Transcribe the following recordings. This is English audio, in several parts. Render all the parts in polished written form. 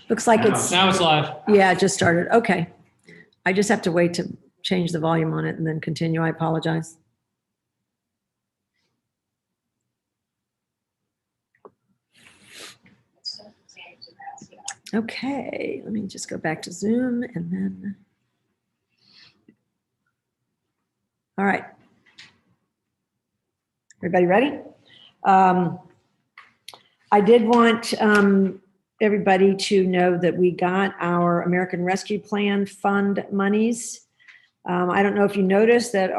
Looks like it's, Now it's live. yeah, it just started. Okay. I just have to wait to change the volume on it and then continue. I apologize. Okay, let me just go back to Zoom and then. All right. Everybody ready? I did want everybody to know that we got our American Rescue Plan Fund monies. I don't know if you noticed that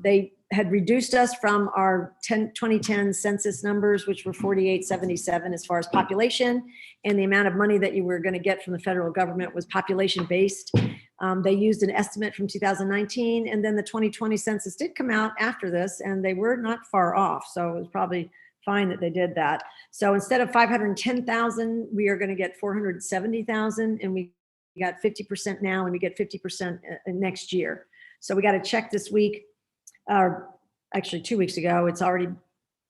they had reduced us from our 2010 census numbers, which were 4877 as far as population, and the amount of money that you were going to get from the federal government was population based. They used an estimate from 2019, and then the 2020 census did come out after this, and they were not far off. So it was probably fine that they did that. So instead of 510,000, we are going to get 470,000, and we got 50% now, and we get 50% next year. So we got a check this week, actually 2 weeks ago. It's already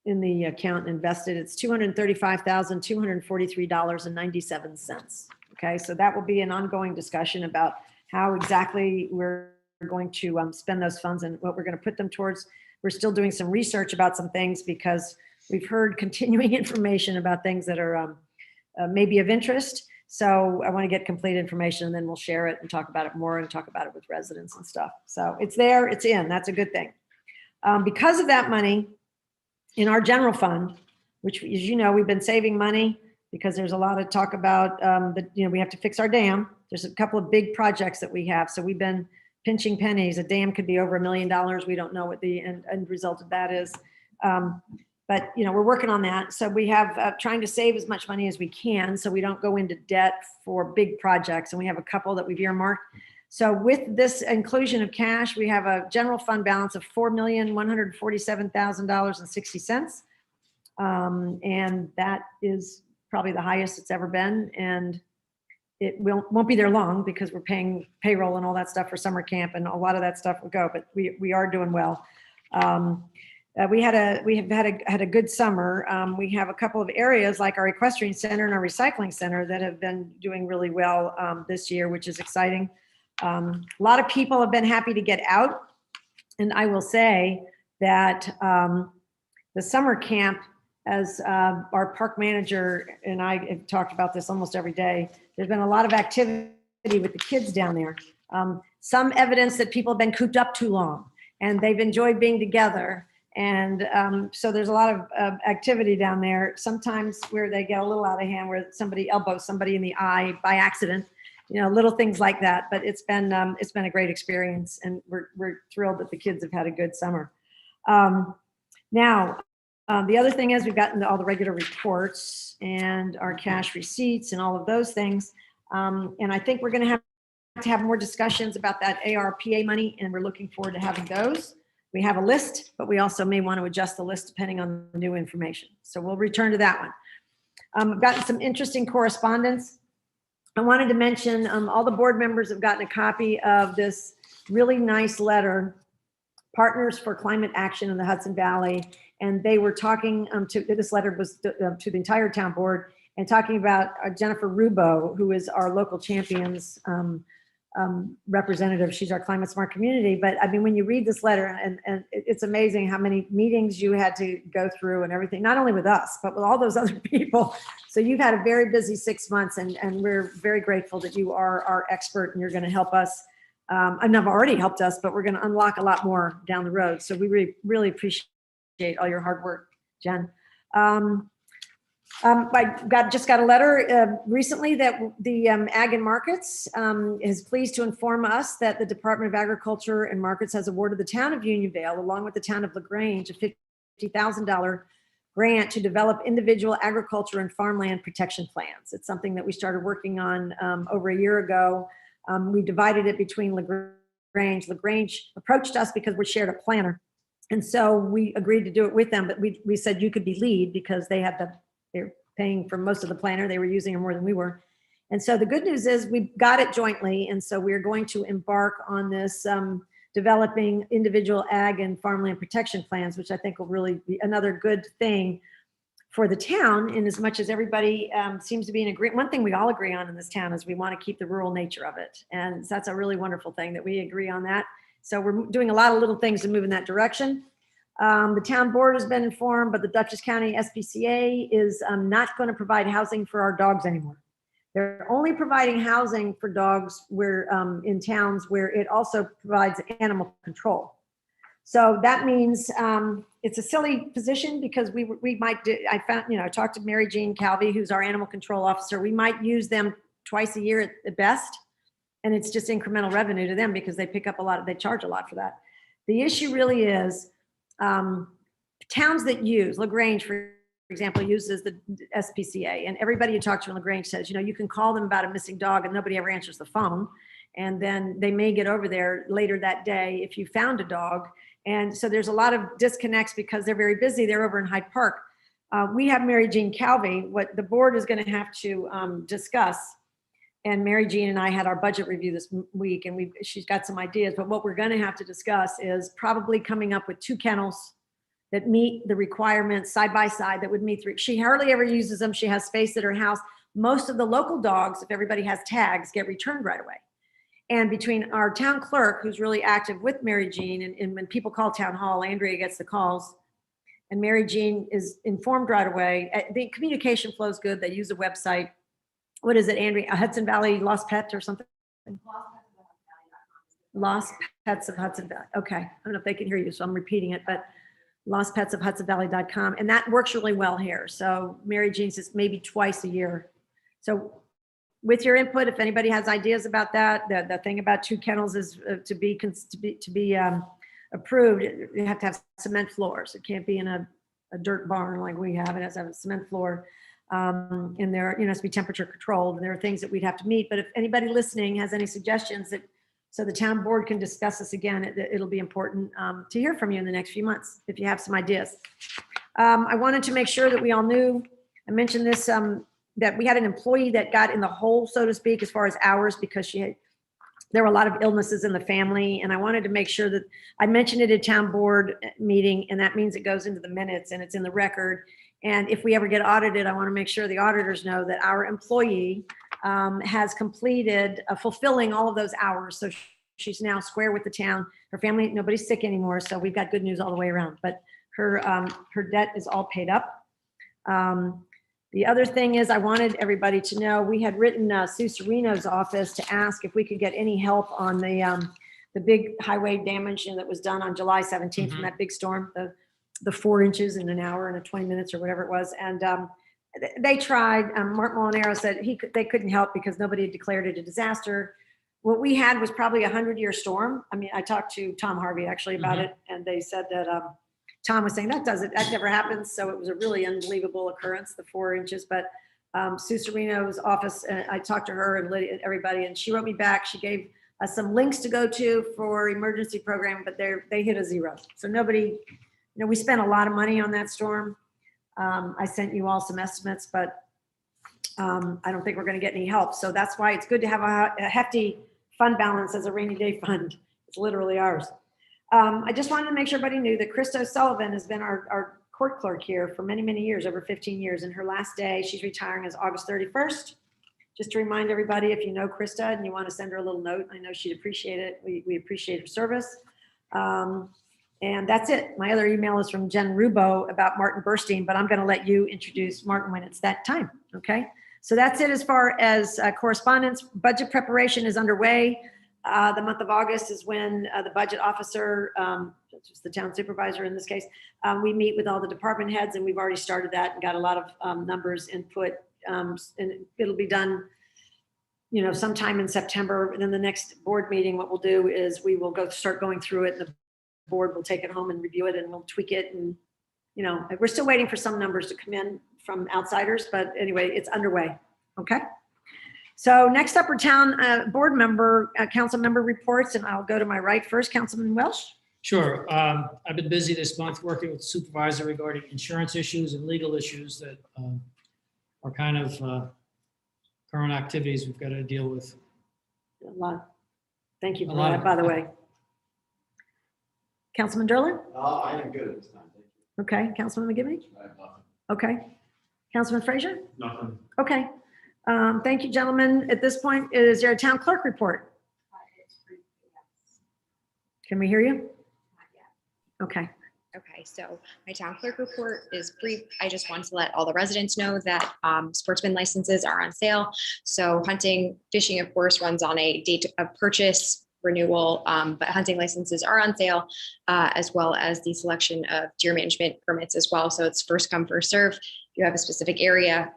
in the account invested. It's $235,243.97. Okay, so that will be an ongoing discussion about how exactly we're going to spend those funds and what we're going to put them towards. We're still doing some research about some things because we've heard continuing information about things that are maybe of interest. So I want to get complete information, and then we'll share it and talk about it more and talk about it with residents and stuff. So it's there, it's in, that's a good thing. Because of that money in our general fund, which, as you know, we've been saving money because there's a lot of talk about we have to fix our dam. There's a couple of big projects that we have. So we've been pinching pennies. A dam could be over $1 million. We don't know what the end result of that is. But we're working on that. So we have trying to save as much money as we can so we don't go into debt for big projects. And we have a couple that we've earmarked. So with this inclusion of cash, we have a general fund balance of $4,147,000.60. And that is probably the highest it's ever been. And it won't be there long because we're paying payroll and all that stuff for summer camp, and a lot of that stuff will go, but we are doing well. We have had a good summer. We have a couple of areas like our equestrian center and our recycling center that have been doing really well this year, which is exciting. A lot of people have been happy to get out. And I will say that the summer camp, as our park manager and I have talked about this almost every day, there's been a lot of activity with the kids down there. Some evidence that people have been cooped up too long and they've enjoyed being together. And so there's a lot of activity down there, sometimes where they get a little out of hand, where somebody elbows somebody in the eye by accident, little things like that. But it's been a great experience, and we're thrilled that the kids have had a good summer. Now, the other thing is we've gotten all the regular reports and our cash receipts and all of those things. And I think we're going to have more discussions about that ARPA money, and we're looking forward to having those. We have a list, but we also may want to adjust the list depending on the new information. So we'll return to that one. I've gotten some interesting correspondence. I wanted to mention all the board members have gotten a copy of this really nice letter, Partners for Climate Action in the Hudson Valley. And they were talking this letter was to the entire town board, and talking about Jennifer Rubo, who is our local champions representative. She's our climate smart community. But I mean, when you read this letter, and it's amazing how many meetings you had to go through and everything, not only with us, but with all those other people. So you've had a very busy 6 months, and we're very grateful that you are our expert and you're going to help us. And have already helped us, but we're going to unlock a lot more down the road. So we really appreciate all your hard work, Jen. I just got a letter recently that the Ag and Markets is pleased to inform us that the Department of Agriculture and Markets has awarded the town of Unionville, along with the town of LaGrange, a $50,000 grant to develop individual agriculture and farmland protection plans. It's something that we started working on over a year ago. We divided it between LaGrange. LaGrange approached us because we shared a planner. And so we agreed to do it with them, but we said you could be lead because they're paying for most of the planner. They were using it more than we were. And so the good news is we got it jointly. And so we're going to embark on this developing individual ag and farmland protection plans, which I think will really be another good thing for the town, in as much as everybody seems to be in agreement. One thing we all agree on in this town is we want to keep the rural nature of it. And that's a really wonderful thing that we agree on that. So we're doing a lot of little things to move in that direction. The town board has been informed, but the Dutchess County SPCA is not going to provide housing for our dogs anymore. They're only providing housing for dogs where in towns where it also provides animal control. So that means it's a silly position because we might do, I talked to Mary Jean Calvi, who's our animal control officer. We might use them twice a year at best. And it's just incremental revenue to them because they pick up a lot, they charge a lot for that. The issue really is towns that use, LaGrange, for example, uses the SPCA, and everybody you talk to in LaGrange says, you can call them about a missing dog and nobody ever answers the phone. And then they may get over there later that day if you found a dog. And so there's a lot of disconnects because they're very busy. They're over in Hyde Park. We have Mary Jean Calvi. What the board is going to have to discuss, and Mary Jean and I had our budget review this week, and she's got some ideas, but what we're going to have to discuss is probably coming up with 2 kennels that meet the requirements side by side that would meet 3. She hardly ever uses them. She has space at her house. Most of the local dogs, if everybody has tags, get returned right away. And between our town clerk, who's really active with Mary Jean, and when people call town hall, Andrea gets the calls, and Mary Jean is informed right away. The communication flows good. They use a website. What is it, Andrea? Hudson Valley Lost Pet or something? Lost Pets of Hudson Valley. Okay. I don't know if they can hear you, so I'm repeating it, but lostpetsofhudsonvalley.com. And that works really well here. So Mary Jean says maybe twice a year. So with your input, if anybody has ideas about that, the thing about 2 kennels is to be approved, you have to have cement floors. It can't be in a dirt barn like we have. It has to have a cement floor. And there, it has to be temperature controlled. And there are things that we'd have to meet. But if anybody listening has any suggestions that, so the town board can discuss this again, it'll be important to hear from you in the next few months if you have some ideas. I wanted to make sure that we all knew, I mentioned this, that we had an employee that got in the hole, so to speak, as far as hours, because there were a lot of illnesses in the family. And I wanted to make sure that I mentioned it at town board meeting, and that means it goes into the minutes and it's in the record. And if we ever get audited, I want to make sure the auditors know that our employee has completed fulfilling all of those hours. So she's now square with the town. Her family, nobody's sick anymore. So we've got good news all the way around, but her debt is all paid up. The other thing is I wanted everybody to know, we had written Sue Serino's office to ask if we could get any help on the big highway damage that was done on July 17th from that big storm, the 4 inches in an hour and 20 minutes or whatever it was. And they tried. Mark Molinaro said they couldn't help because nobody had declared it a disaster. What we had was probably a 100-year storm. I mean, I talked to Tom Harvey actually about it, and they said that Tom was saying that never happens. So it was a really unbelievable occurrence, the 4 inches. But Sue Serino's office, I talked to her and Lydia and everybody, and she wrote me back. She gave us some links to go to for emergency program, but they hit a 0. So nobody, we spent a lot of money on that storm. I sent you all some estimates, but I don't think we're going to get any help. So that's why it's good to have a hefty fund balance as a rainy day fund. It's literally ours. I just wanted to make sure everybody knew that Krista Sullivan has been our court clerk here for many, many years, over 15 years. And her last day, she's retiring, is August 31st. Just to remind everybody, if you know Krista and you want to send her a little note, I know she'd appreciate it. We appreciate her service. And that's it. My other email is from Jen Rubo about Martin Burstein, but I'm going to let you introduce Martin when it's that time. Okay. So that's it as far as correspondence. Budget preparation is underway. The month of August is when the budget officer, just the town supervisor in this case, we meet with all the department heads, and we've already started that and got a lot of numbers input. And it'll be done, sometime in September. And then the next board meeting, what we'll do is we will start going through it, and the board will take it home and review it, and we'll tweak it. And, we're still waiting for some numbers to come in from outsiders, but anyway, it's underway. Okay. So next up are town board member, council member reports, and I'll go to my right first, Councilman Welsh. Sure. I've been busy this month working with the supervisor regarding insurance issues and legal issues that are kind of current activities we've got to deal with. A lot. Thank you for that, by the way. Councilman Derlin? I am good at this time. Thank you. Okay. Councilman McGivney? I have nothing. Okay. Councilman Frazier? Nothing. Okay. Thank you, gentlemen. At this point, is there a town clerk report? Can we hear you? Okay. Okay, so my town clerk report is brief. I just want to let all the residents know that sportsman licenses are on sale. So hunting, fishing, of course, runs on a date of purchase renewal, but hunting licenses are on sale, as well as the selection of deer management permits as well. So it's first come, first serve. If you have a specific area,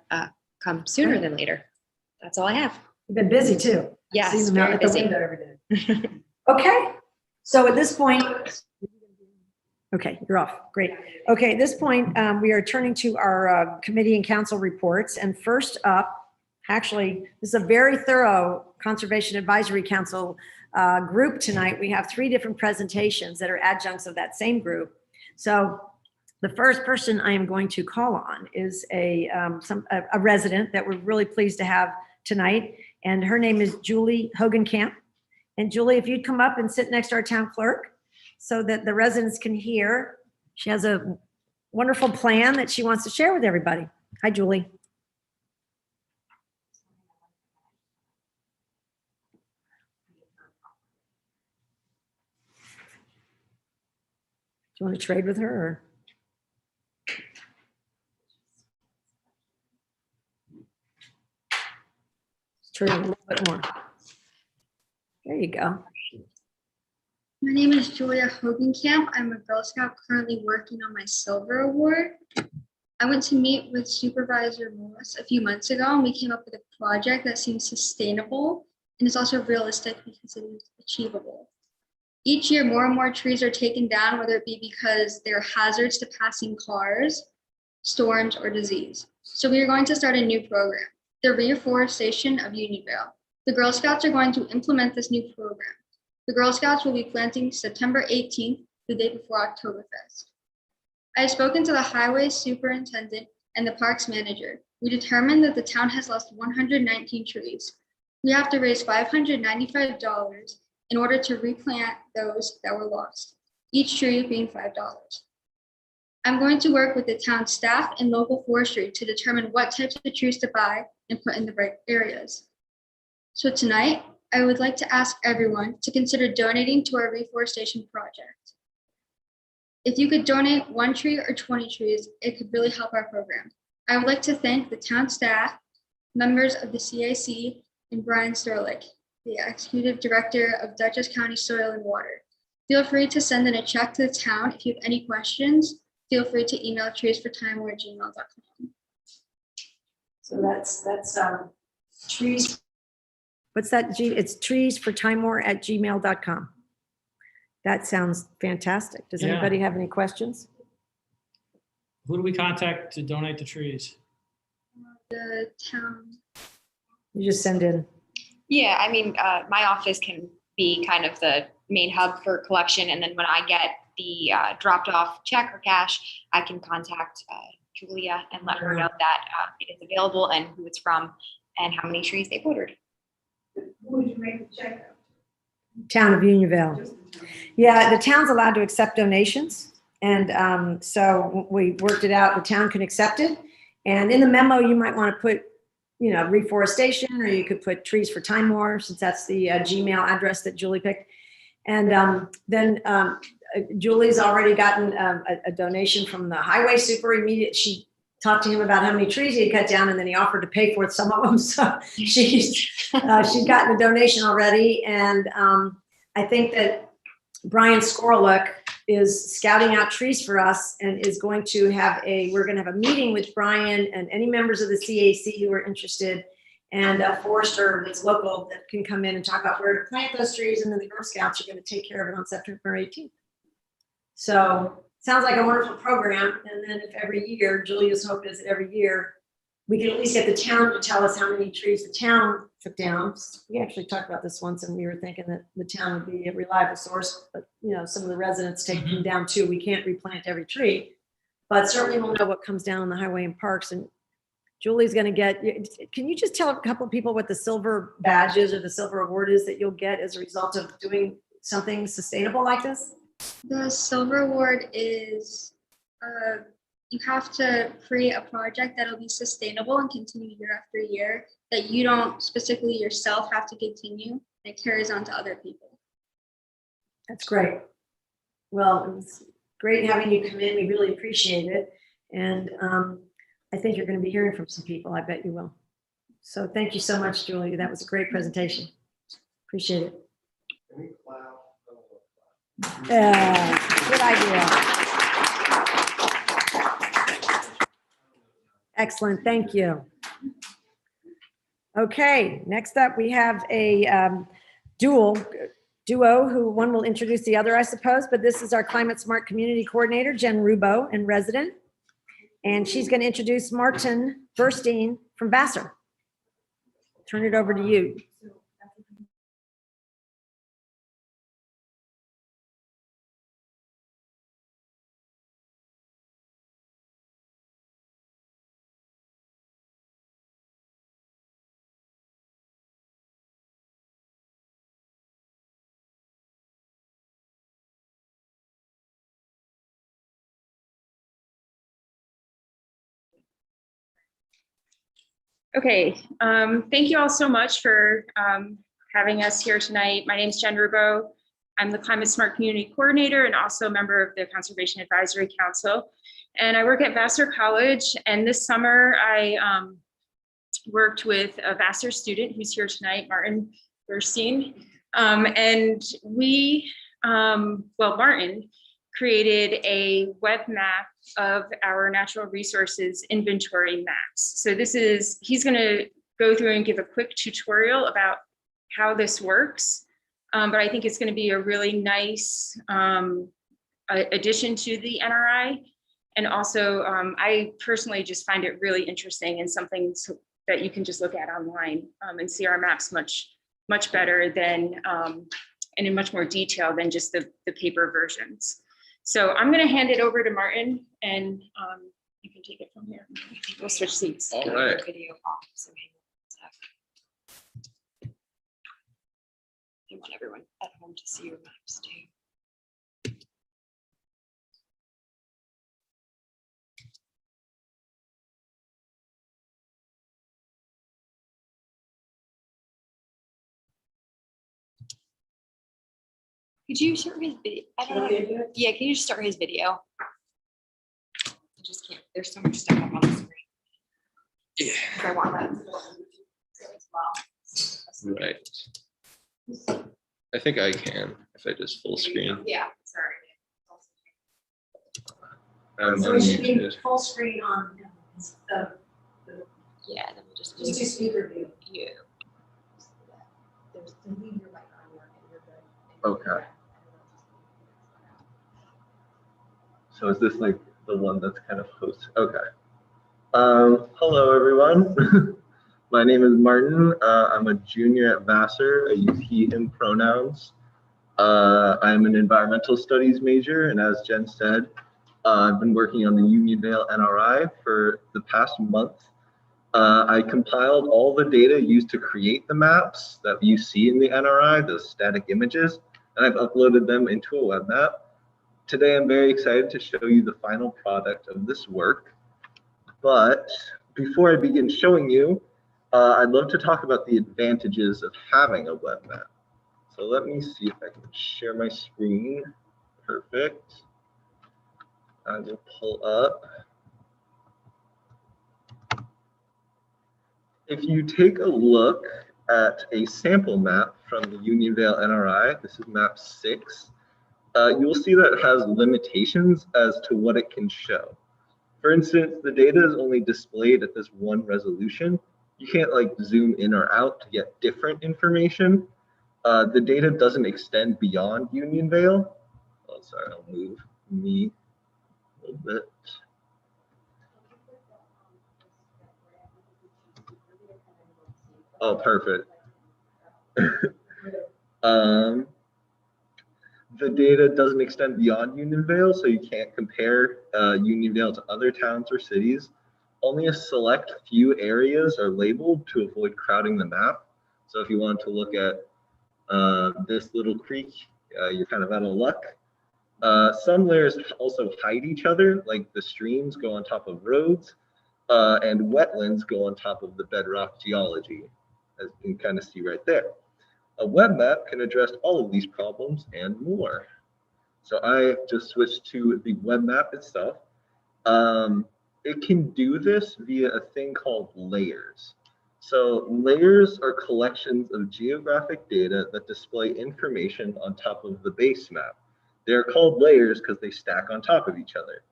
come sooner than later. That's all I have. You've been busy too. Yes, See them out very at the busy. window every day. Okay. So at this point, okay, you're off. Great. Okay, at this point, we are turning to our committee and council reports. And first up, actually, this is a very thorough Conservation Advisory Council group tonight. We have 3 different presentations that are adjuncts of that same group. So the first person I am going to call on is a resident that we're really pleased to have tonight. And her name is Julie Hogenkamp. And Julie, if you'd come up and sit next to our town clerk so that the residents can hear. She has a wonderful plan that she wants to share with everybody. Hi, Julie. Do you want to trade with her or? Trade a little bit more. There you go. My name is Julia Hogenkamp. I'm a Girl Scout currently working on my Silver Award. I went to meet with Supervisor Morris a few months ago, and we came up with a project that seems sustainable and is also realistic because it is achievable. Each year, more and more trees are taken down, whether it be because they're hazards to passing cars, storms, or disease. So we are going to start a new program, the reforestation of Unionville. The Girl Scouts are going to implement this new program. The Girl Scouts will be planting September 18th, the day before Oktoberfest. I have spoken to the highway superintendent and the parks manager. We determined that the town has lost 119 trees. We have to raise $595 in order to replant those that were lost, each tree being $5. I'm going to work with the town staff and local forestry to determine what types of trees to buy and put in the right areas. So tonight, I would like to ask everyone to consider donating to our reforestation project. If you could donate 1 tree or 20 trees, it could really help our program. I would like to thank the town staff, members of the CAC, and Brian Sterlick, the Executive Director of Duchess County Soil and Water. Feel free to send in a check to the town if you have any questions. Feel free to email treesfortimeware@gmail.com. So that's trees. What's that? It's treesfortimeware@gmail.com. That sounds fantastic. Does Yeah. anybody have any questions? Who do we contact to donate the trees? The town. You just send in. Yeah, I mean, my office can be kind of the main hub for collection. And then when I get the dropped off check or cash, I can contact Julia and let her know that it is available and who it's from and how many trees they've ordered. Who would you make the check out? Town of Unionville. Yeah, the town's allowed to accept donations. And so we worked it out. The town can accept it. And in the memo, you might want to put, reforestation, or you could put Trees for Time War, since that's the Gmail address that Julie picked. And then Julie's already gotten a donation from the highway super immediate. She talked to him about how many trees he had cut down, and then he offered to pay for some of them. So she's gotten a donation already. And I think that Brian Skorlick is scouting out trees for us and is going to we're going to have a meeting with Brian and any members of the CAC who are interested, and a forester that's local that can come in and talk about where to plant those trees. And then the Girl Scouts are going to take care of it on September 18th. So sounds like a wonderful program. And then if every year, Julia's hope is that every year we can at least get the town to tell us how many trees the town took down. We actually talked about this once, and we were thinking that the town would be a reliable source, but some of the residents take them down too. We can't replant every tree, but certainly we'll know what comes down on the highway and parks. And Julie's going to get, can you just tell a couple of people what the silver badge is or the silver award is that you'll get as a result of doing something sustainable like this? The Silver Award is you have to create a project that'll be sustainable and continue year after year, that you don't specifically yourself have to continue, and it carries on to other people. That's great. Well, it was great having you come in. We really appreciate it. And I think you're going to be hearing from some people. I bet you will. So thank you so much, Julie. That was a great presentation. Appreciate it. Yeah, good idea. Excellent. Thank you. Okay, next up we have a duo who one will introduce the other, I suppose, but this is our Climate Smart Community Coordinator, Jen Rubo, and resident. And she's going to introduce Martin Burstein from Vassar. Turn it over to you. Okay, thank you all so much for having us here tonight. My name is Jen Rubo. I'm the Climate Smart Community Coordinator and also a member of the Conservation Advisory Council. And I work at Vassar College. And this summer, I worked with a Vassar student who's here tonight, Martin Burstein. And we, Martin created a web map of our natural resources inventory maps. So he's gonna go through and give a quick tutorial about how this works. But I think it's gonna be a really nice addition to the NRI. And also, I personally just find it really interesting and something that you can just look at online and see our maps much better than, and in much more detail than just the paper versions. So I'm going to hand it over to Martin, and you can take it from here. We'll switch seats. All right. Video off, so I want everyone at home to see your maps too. Could you start his video? I don't know. Yeah, can you just start his video? I just can't. There's so much stuff up on the screen. Yeah. I want that as well. Right. I think I can if I just full screen. Yeah, sorry. I'm So it should be unmuted. full screen on Yeah, then we'll just just do speaker view. you. Okay. So is this like the one that's kind of host? Okay. Hello, everyone. My name is Martin. I'm a junior at Vassar. I use he, him pronouns. I'm an environmental studies major, and as Jen said, I've been working on the Unionvale NRI for the past month. I compiled all the data used to create the maps that you see in the NRI, the static images, and I've uploaded them into a web map. Today, I'm very excited to show you the final product of this work. But before I begin showing you, I'd love to talk about the advantages of having a web map. So let me see if I can share my screen. Perfect. I will pull up. If you take a look at a sample map from the Unionvale NRI, this is map 6, you will see that it has limitations as to what it can show. For instance, the data is only displayed at this one resolution. You can't like zoom in or out to get different information. The data doesn't extend beyond Unionvale. Oh, sorry, I'll move me a little bit. Oh, perfect. The data doesn't extend beyond Unionvale, so you can't compare Unionvale to other towns or cities. Only a select few areas are labeled to avoid crowding the map. So if you want to look at this little creek, you're kind of out of luck. Some layers also hide each other, like the streams go on top of roads, and wetlands go on top of the bedrock geology, as you can kind of see right there. A web map can address all of these problems and more. So I just switched to the web map itself. It can do this via a thing called layers. So layers are collections of geographic data that display information on top of the base map. They're called layers because they stack on top of each other.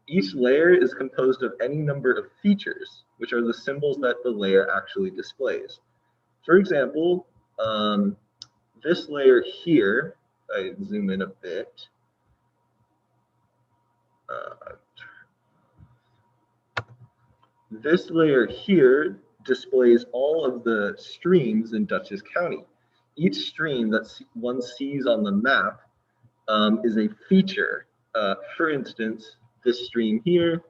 Each layer is composed of any number of features, which are the symbols that the layer actually displays. For example, this layer here, I zoom in a bit. This layer here displays all of the streams in Duchess County. Each stream that one sees on the map is a feature. For instance, this stream here,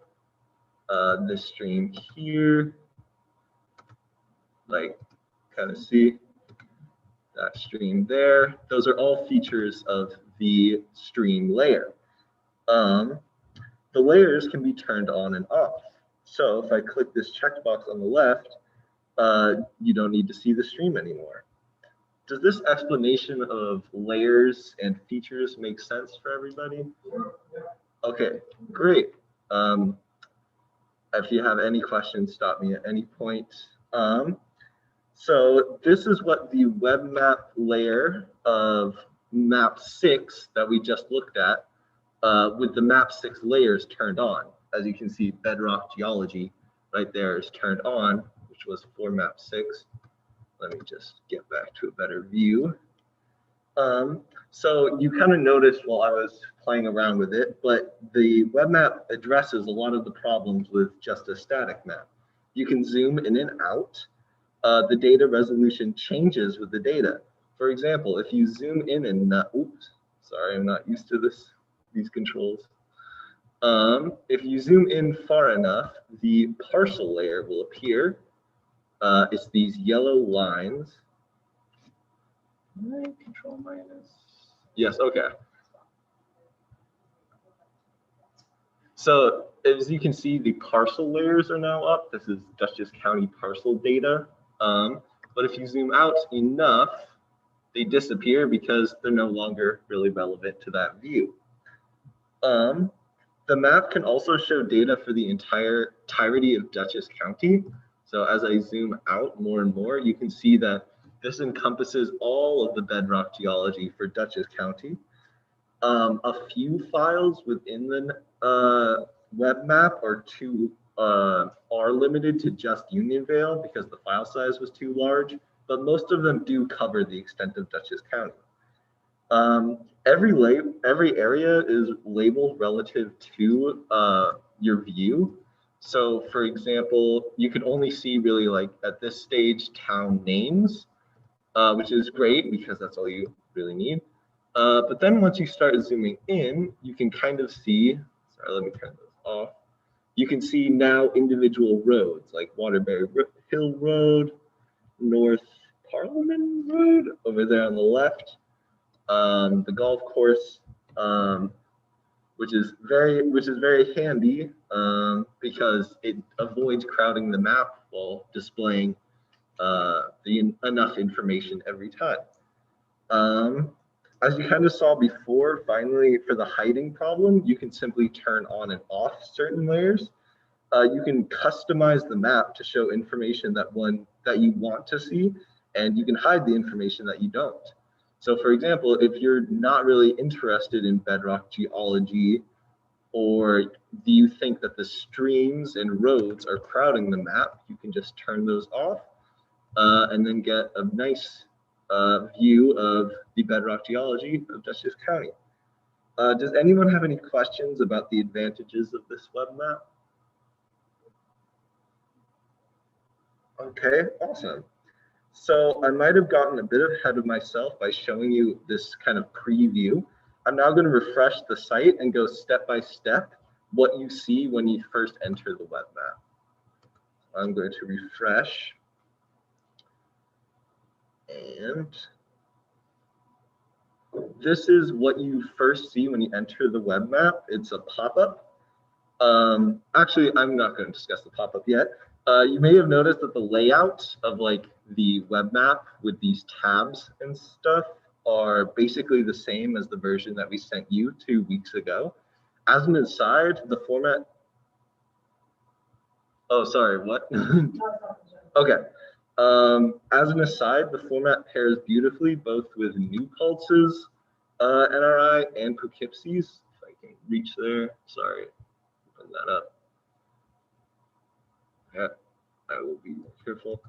this stream here, like kind of see that stream there. Those are all features of the stream layer. The layers can be turned on and off. So if I click this checkbox on the left, you don't need to see the stream anymore. Does this explanation of layers and features make sense for everybody? Okay, great. If you have any questions, stop me at any point. So this is what the web map layer of map 6 that we just looked at with the map 6 layers turned on. As you can see, bedrock geology right there is turned on, which was for map 6. Let me just get back to a better view. So you kind of noticed while I was playing around with it, but the web map addresses a lot of the problems with just a static map. You can zoom in and out. The data resolution changes with the data. For example, if you zoom in and oops, sorry, I'm not used to these controls. If you zoom in far enough, the parcel layer will appear. It's these yellow lines. Control minus. Yes, okay. So as you can see, the parcel layers are now up. This is Duchess County parcel data. But if you zoom out enough, they disappear because they're no longer really relevant to that view. The map can also show data for the entirety of Duchess County. So as I zoom out more and more, you can see that this encompasses all of the bedrock geology for Duchess County. A few files within the web map are limited to just Unionvale because the file size was too large, but most of them do cover the extent of Duchess County. Every area is labeled relative to your view. So for example, you can only see really like at this stage town names, which is great because that's all you really need. But then once you start zooming in, you can kind of see, sorry, let me turn this off. You can see now individual roads like Waterbury Hill Road, North Parliament Road over there on the left, the golf course, which is very handy because it avoids crowding the map while displaying enough information every time. As you kind of saw before, finally, for the hiding problem, you can simply turn on and off certain layers. You can customize the map to show information that you want to see, and you can hide the information that you don't. So for example, if you're not really interested in bedrock geology, or do you think that the streams and roads are crowding the map, you can just turn those off and then get a nice view of the bedrock geology of Duchess County. Does anyone have any questions about the advantages of this web map? Okay, awesome. So I might have gotten a bit ahead of myself by showing you this kind of preview. I'm now going to refresh the site and go step by step what you see when you first enter the web map. I'm going to refresh. And this is what you first see when you enter the web map. It's a pop-up. Actually, I'm not going to discuss the pop-up yet. You may have noticed that the layout of like the web map with these tabs and stuff are basically the same as the version that we sent you 2 weeks ago. As an aside, the format. Oh, sorry, what? Okay. As an aside, the format pairs beautifully both with New Pulse's NRI and Poughkeepsie's. If I can reach there, sorry, open that up. Yeah, I will be careful.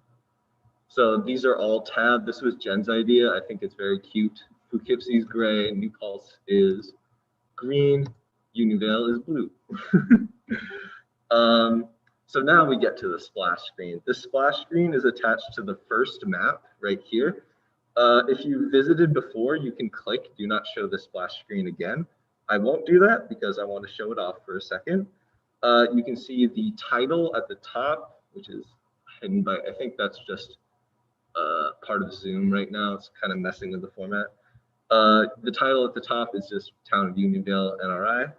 So these are all tabbed. This was Jen's idea. I think it's very cute. Poughkeepsie's gray, New Pulse is green, Unionville is blue. So now we get to the splash screen. This splash screen is attached to the first map right here. If you visited before, you can click do not show the splash screen again. I won't do that because I want to show it off for a second. You can see the title at the top, which is hidden by, I think that's just part of Zoom right now. It's kind of messing with the format. The title at the top is just Town of Unionville NRI.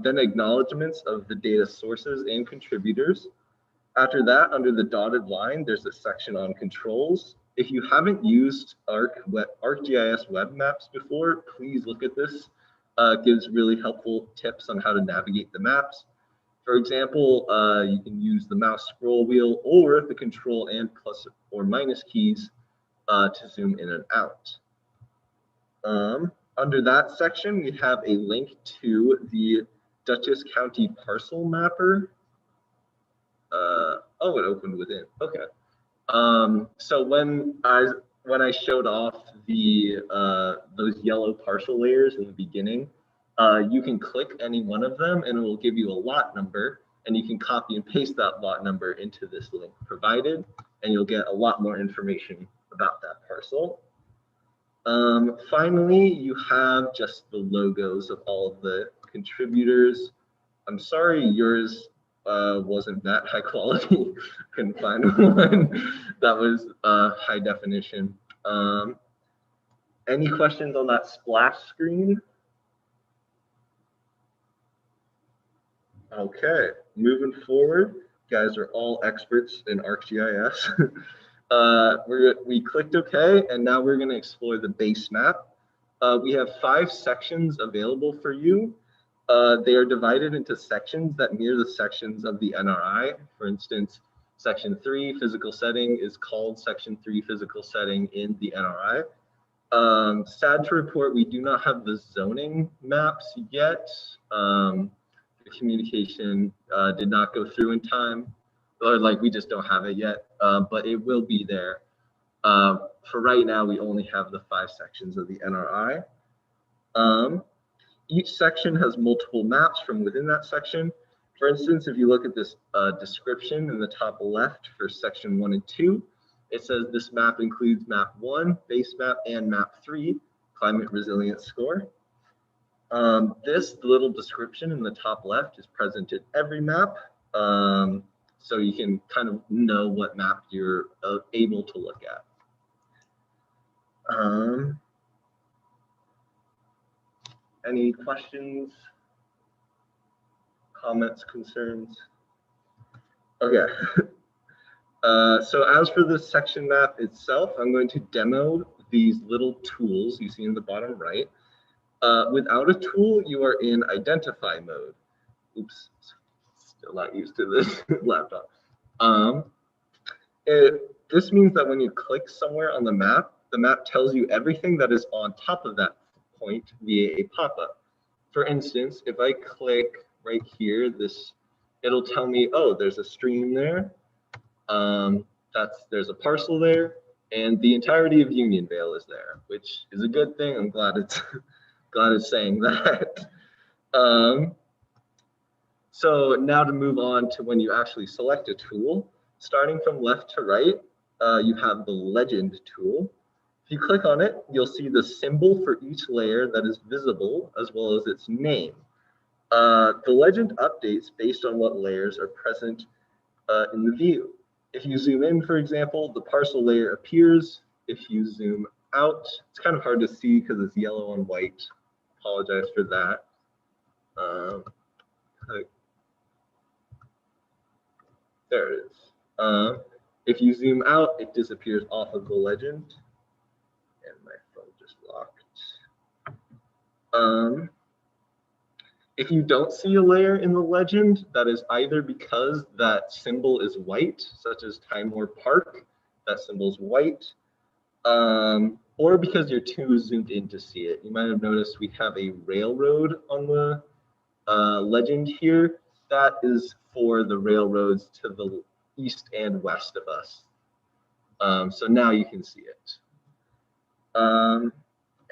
Then acknowledgements of the data sources and contributors. After that, under the dotted line, there's a section on controls. If you haven't used ArcGIS web maps before, please look at this. It gives really helpful tips on how to navigate the maps. For example, you can use the mouse scroll wheel or the control and plus or minus keys to zoom in and out. Under that section, we have a link to the Duchess County Parcel Mapper. Oh, it opened within. Okay. So when I showed off the those yellow parcel layers in the beginning, you can click any one of them and it will give you a lot number, and you can copy and paste that lot number into this link provided, and you'll get a lot more information about that parcel. Finally, you have just the logos of all of the contributors. I'm sorry yours wasn't that high quality. Couldn't find one that was high definition. Any questions on that splash screen? Okay, moving forward, you guys are all experts in ArcGIS. We clicked OK, and now we're going to explore the base map. We have 5 sections available for you. They are divided into sections that mirror the sections of the NRI. For instance, Section 3, physical setting, is called Section 3, physical setting in the NRI. Sad to report, we do not have the zoning maps yet. The communication did not go through in time, or like we just don't have it yet, but it will be there. For right now, we only have the 5 sections of the NRI. Each section has multiple maps from within that section. For instance, if you look at this description in the top left for section 1 and 2, it says this map includes map 1, base map, and map 3, climate resilience score. This little description in the top left is present in every map. So you can kind of know what map you're able to look at. Any questions, comments, concerns? Okay. So as for the section map itself, I'm going to demo these little tools you see in the bottom right. Without a tool, you are in identify mode. Oops, still not used to this laptop. This means that when you click somewhere on the map tells you everything that is on top of that point via a pop-up. For instance, if I click right here, it'll tell me, oh, there's a stream there. There's a parcel there, and the entirety of Unionville is there, which is a good thing. I'm glad it's saying that. So now to move on to when you actually select a tool, starting from left to right, you have the legend tool. If you click on it, you'll see the symbol for each layer that is visible, as well as its name. The legend updates based on what layers are present in the view. If you zoom in, for example, the parcel layer appears. If you zoom out, it's kind of hard to see because it's yellow and white. Apologize for that. There it is. If you zoom out, it disappears off of the legend. And my phone just locked. If you don't see a layer in the legend, that is either because that symbol is white, such as Time Warp Park, that symbol's white, or because you're too zoomed in to see it. You might have noticed we have a railroad on the legend here. That is for the railroads to the east and west of us. So now you can see it.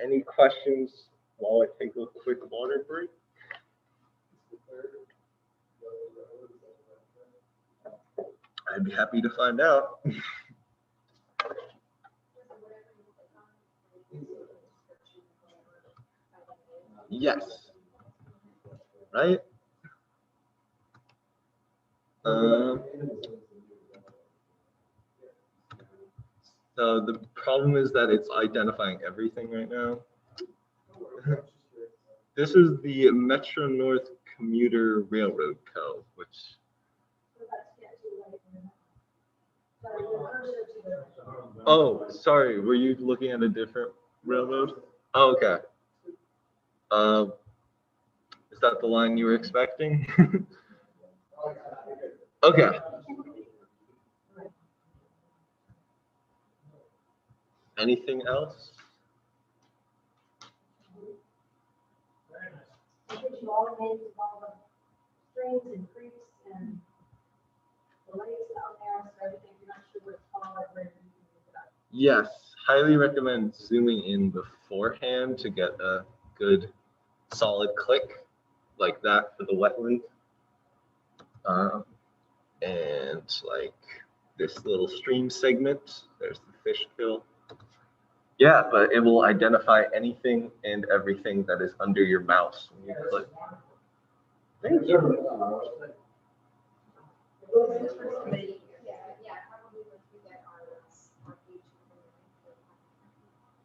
Any questions while I take a quick water break? I'd be happy to find out. Yes. Right? So the problem is that it's identifying everything right now. This is the Metro North Commuter Railroad Co., which. Oh, sorry. Were you looking at a different railroad? Oh, okay. Is that the line you were expecting? Okay. Anything else? I think you all names of all the streams and creeks and the lakes down there, so everything, if you're not sure what it's called, where you can look it up. Yes, highly recommend zooming in beforehand to get a good solid click like that for the wetland. And like this little stream segment, there's the fish kill. Yeah, but it will identify anything and everything that is under your mouse when you click. Thank you.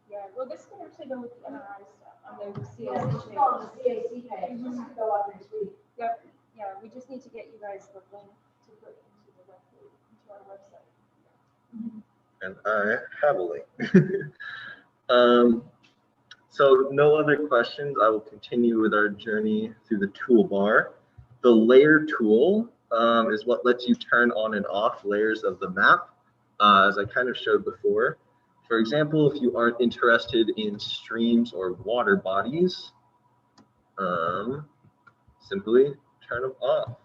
Yeah, well, this can actually go with the NRI stuff on the CAC On the CAC page, this could go up next week. Yep, yeah, we just need to get you guys the link to put into the webpage, into our website. And I have a link. So no other questions. I will continue with our journey through the toolbar. The layer tool is what lets you turn on and off layers of the map, as I kind of showed before. For example, if you aren't interested in streams or water bodies, simply turn them off.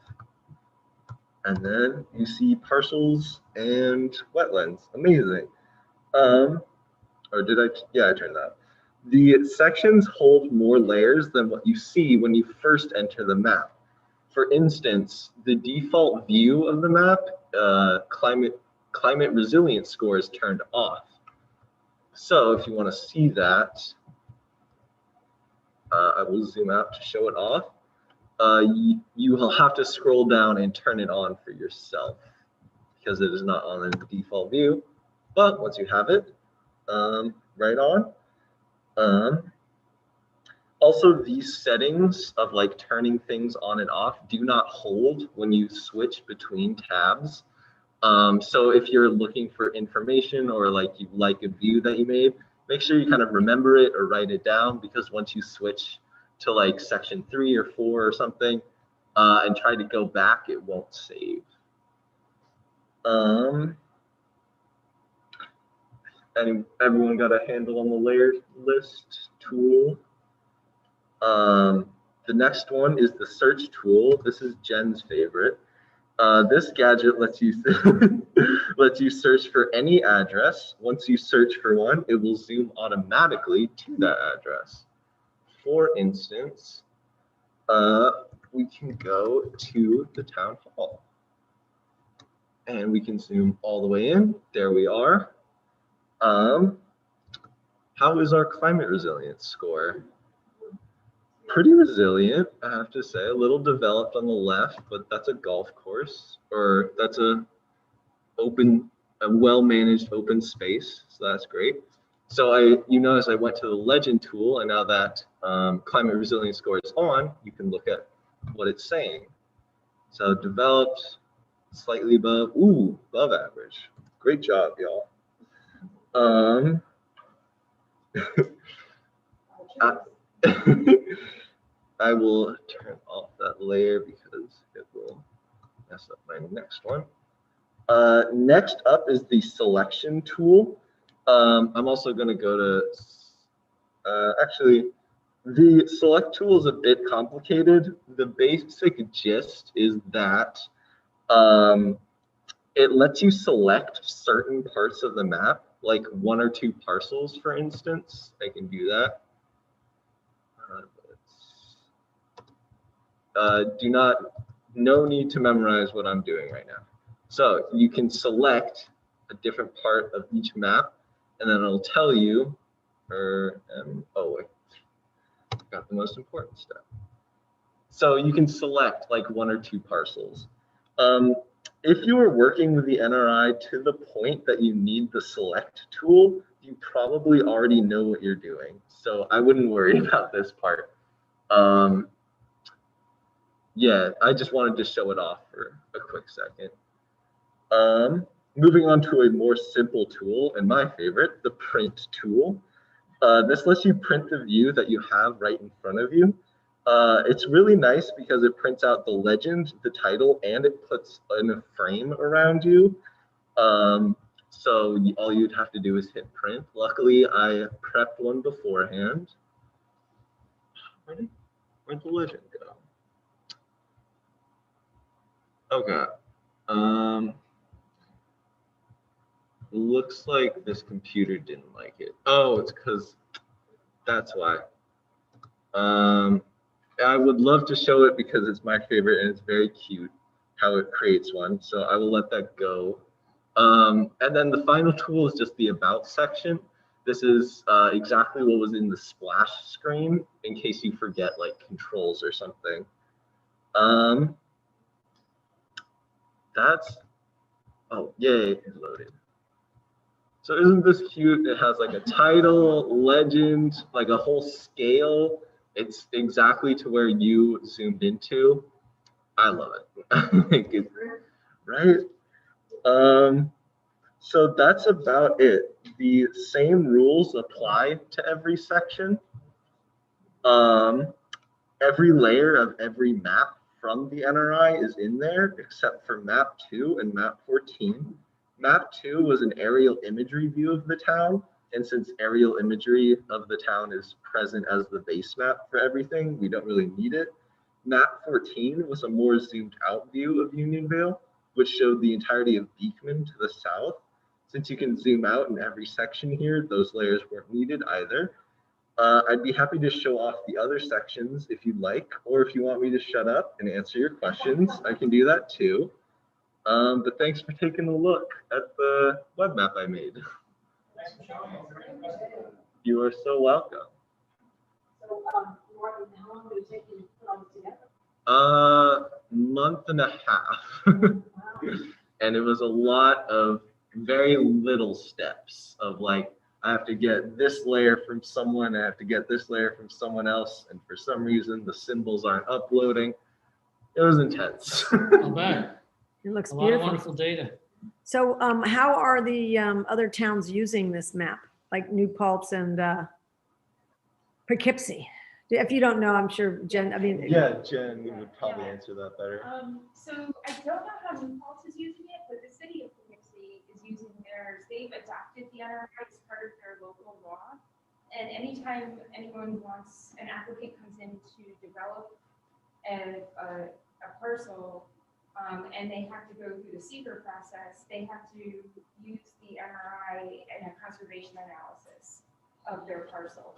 And then you see parcels and wetlands. Amazing. Or did I? Yeah, I turned that. The sections hold more layers than what you see when you first enter the map. For instance, the default view of the map, climate resilience score is turned off. So if you want to see that, I will zoom out to show it off. You will have to scroll down and turn it on for yourself because it is not on the default view. But once you have it, right on. Also, these settings of like turning things on and off do not hold when you switch between tabs. So if you're looking for information or like you like a view that you made, make sure you kind of remember it or write it down, because once you switch to like section 3 or 4 or something and try to go back, it won't save. And everyone got a handle on the layered list tool. The next one is the search tool. This is Jen's favorite. This gadget lets you lets you search for any address. Once you search for one, it will zoom automatically to that address. For instance, we can go to the town hall, and we can zoom all the way in. There we are. How is our climate resilience score? Pretty resilient, I have to say. A little developed on the left, but that's a golf course, or that's a well-managed open space, so that's great. So you notice I went to the legend tool, and now that climate resilience score is on, you can look at what it's saying. So developed, slightly above, above average. Great job, y'all. I will turn off that layer because it will mess up my next one. Next up is the selection tool. I'm also going to go to, actually, the select tool is a bit complicated. The basic gist is that it lets you select certain parts of the map, like 1 or 2 parcels, for instance. I can do that. No need to memorize what I'm doing right now. So you can select a different part of each map, and then it'll tell you, oh wait, got the most important step. So you can select like 1 or 2 parcels. If you are working with the NRI to the point that you need the select tool, you probably already know what you're doing. So I wouldn't worry about this part. Yeah, I just wanted to show it off for a quick second. Moving on to a more simple tool, and my favorite, the print tool. This lets you print the view that you have right in front of you. It's really nice because it prints out the legend, the title, and it puts in a frame around you. So all you'd have to do is hit print. Luckily, I prepped one beforehand. Where'd the legend go? Okay. Looks like this computer didn't like it. Oh, it's because that's why. I would love to show it because it's my favorite and it's very cute how it creates one. So I will let that go. And then the final tool is just the about section. This is exactly what was in the splash screen in case you forget like controls or something. Oh, yay, it's loaded. So isn't this cute? It has like a title, legend, like a whole scale. It's exactly to where you zoomed into. I love it. Right? So that's about it. The same rules apply to every section. Every layer of every map from the NRI is in there except for map 2 and map 14. Map 2 was an aerial imagery view of the town, and since aerial imagery of the town is present as the base map for everything, we don't really need it. Map 14 was a more zoomed out view of Unionville, which showed the entirety of Beekman to the south. Since you can zoom out in every section here, those layers weren't needed either. I'd be happy to show off the other sections if you'd like, or if you want me to shut up and answer your questions, I can do that too. But thanks for taking a look at the web map I made. You are so welcome. So, Martin, how long did it take you to put all this together? Month and a half. And it was a lot of very little steps of like, I have to get this layer from someone, I have to get this layer from someone else, and for some reason the symbols aren't uploading. It was intense. I'll bet. It looks A lot of beautiful. wonderful data. So how are the other towns using this map, like New Paltz and Poughkeepsie? If you don't know, I'm sure Jen, I mean. Yeah, Jen would probably answer that better. So I don't know how New Paltz is using it, but the city of Poughkeepsie is using theirs. They've adopted the NRI as part of their local law. And anytime anyone wants, an applicant comes in to develop a parcel, and they have to go through the seeker process, they have to use the NRI and a conservation analysis of their parcel.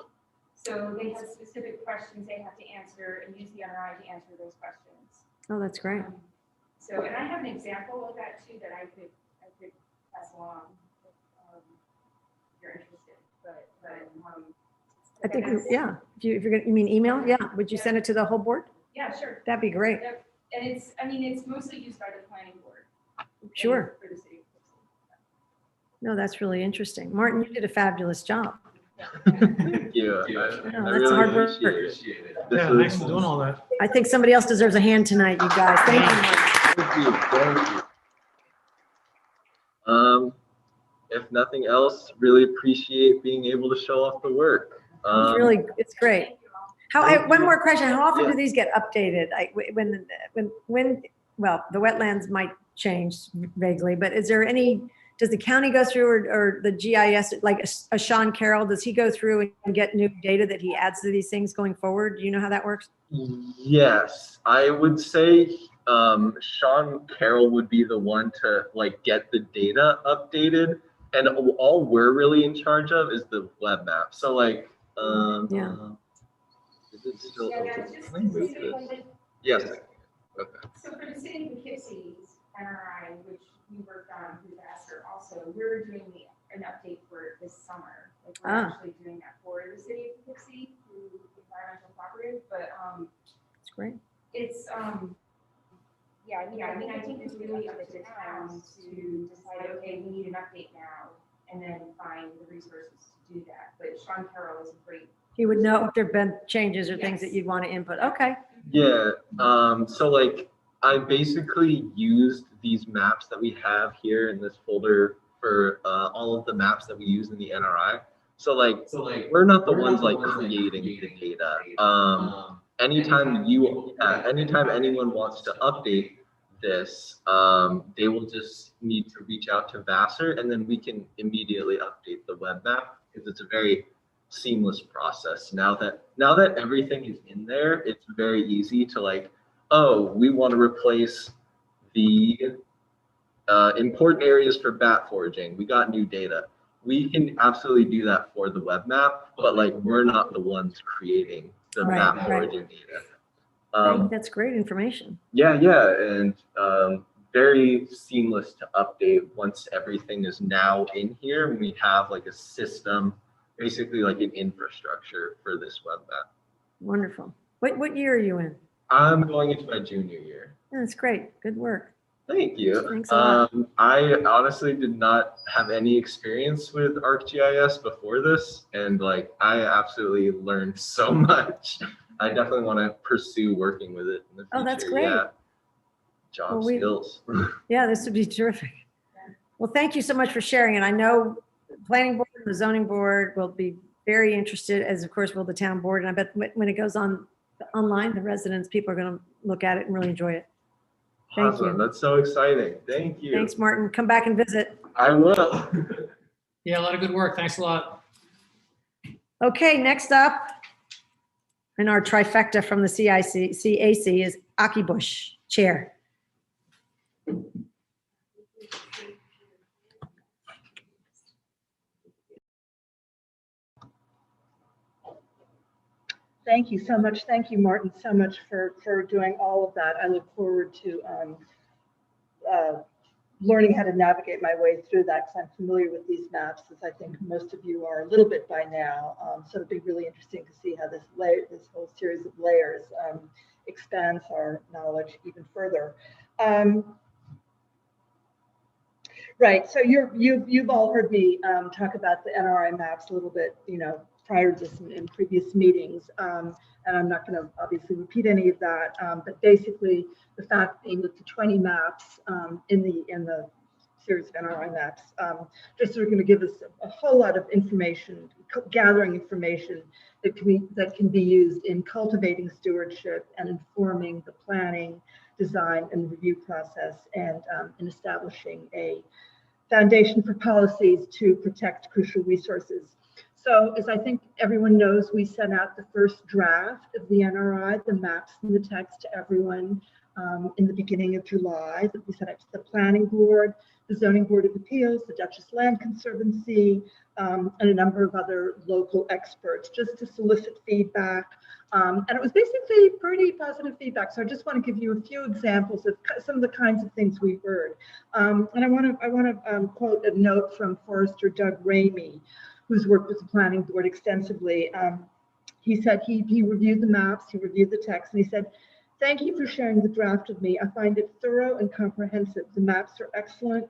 So they have specific questions they have to answer and use the NRI to answer those questions. Oh, that's great. So, and I have an example of that too that I could pass along if you're interested. But I think, yeah, if you're gonna, you mean email? Yeah, would you send it to the whole board? yeah, sure. That'd be great. Yep. And it's, I mean, it's mostly used by the planning board. Sure. For the city of No, that's really interesting. Martin, you did a fabulous job. Thank you. I that's really hard work. appreciate it. This Yeah, was- thanks for doing all that. I think somebody else deserves a hand tonight, you guys. Thank you, Martin. Thank you. Thank you. If nothing else, really appreciate being able to show off the work. It's great. One more question. How often Yeah. do these get updated? When, well, the wetlands might change vaguely, but does the county go through or the GIS, like a Sean Carroll, does he go through and get new data that he adds to these things going forward? Do you know how that works? Yes, I would say Sean Carroll would be the one to like get the data updated, and all we're really in charge of is the web map. So like, Yeah. is it still Yeah, open? just Can I move to say, this? Yes. Okay. So for the city of Poughkeepsie's NRI, which we worked on through Vassar also, we're doing an update for it this summer. Like we're actually doing that for the city of Poughkeepsie through Environmental Cooperative, but It's great. it's yeah, I mean, I think it's really up to the town to decide, okay, we need an update now, and then find the resources to do that. But Sean Carroll is a great. He would know if there've been changes or things that Yes. you'd want to input. Okay. Yeah. So like, I basically used these maps that we have here in this folder for all of the maps that we use in the NRI. So like we're not the ones like creating the data. Anytime anyone wants to update this, they will just need to reach out to Vassar, and then we can immediately update the web map because it's a very seamless process. Now that everything is in there, it's very easy to like, oh, we want to replace the important areas for bat foraging. We got new data. We can absolutely do that for the web map, but like we're not the ones creating the bat foraging data. That's great information. Yeah, and very seamless to update once everything is now in here. We have like a system, basically like an infrastructure for this web map. Wonderful. What year are you in? I'm going into my junior year. Yeah, that's great. Good work. Thank you. Thanks a lot. I honestly did not have any experience with ArcGIS before this, and like I absolutely learned so much. I definitely want to pursue working with it in the future. Oh, that's great. Yeah. Job skills. Yeah, this would be terrific. Well, thank you so much for sharing. And I know the planning board and the zoning board will be very interested, as of course will the town board. And I bet when it goes on online, the residents, people are going to look at it and really enjoy it. Thank Awesome. you. That's so exciting. Thank you. Thanks, Martin. Come back and visit. I will. Yeah, a lot of good work. Thanks a lot. Okay, next up in our trifecta from the CAC is Aki Bush, Chair. Thank you so much. Thank you, Martin, so much for doing all of that. I look forward to learning how to navigate my way through that because I'm familiar with these maps, as I think most of you are a little bit by now. So it'll be really interesting to see how this whole series of layers expands our knowledge even further. Right. So you've all heard me talk about the NRI maps a little bit, prior to this in previous meetings, and I'm not going to obviously repeat any of that. But basically, the fact being that the 20 maps in the series of NRI maps just are going to give us a whole lot of information, gathering information that can be used in cultivating stewardship and informing the planning, design, and review process, and in establishing a foundation for policies to protect crucial resources. So as I think everyone knows, we sent out the first draft of the NRI, the maps and the text to everyone in the beginning of July, that we sent out to the Planning Board, the Zoning Board of Appeals, the Duchess Land Conservancy, and a number of other local experts, just to solicit feedback. And it was basically pretty positive feedback. So I just want to give you a few examples of some of the kinds of things we heard. And I want to quote a note from Forester Doug Ramey, who's worked with the Planning Board extensively. He said he reviewed the maps, he reviewed the text, and he said, "Thank you for sharing the draft with me. I find it thorough and comprehensive. The maps are excellent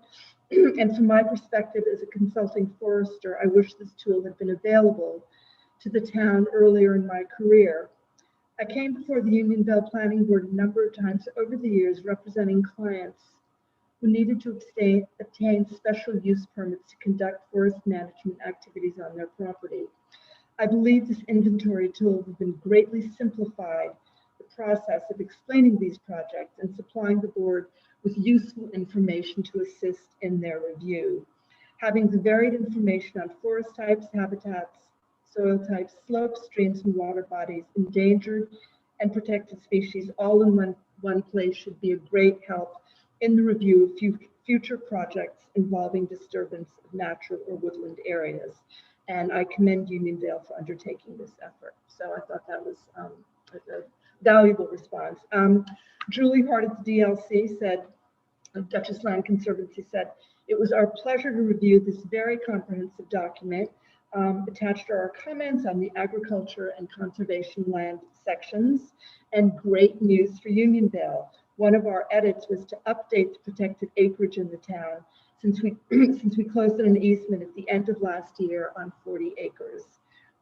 And from my perspective as a consulting forester, I wish this tool had been available to the town earlier in my career. I came before the Unionville Planning Board a number of times over the years representing clients who needed to obtain special use permits to conduct forest management activities on their property. I believe this inventory tool has been greatly simplified the process of explaining these projects and supplying the board with useful information to assist in their review. Having the varied information on forest types, habitats, soil types, slopes, streams, and water bodies, endangered and protected species, all in one place should be a great help in the review of future projects involving disturbance of natural or woodland areas. And I commend Unionville for undertaking this effort. So I thought that was a valuable response. Julie Hart at the DLC said, Duchess Land Conservancy said, it was our pleasure to review this very comprehensive document. Attached are our comments on the agriculture and conservation land sections, and great news for Unionville. One of our edits was to update the protected acreage in the town since we closed an easement at the end of last year on 40 acres.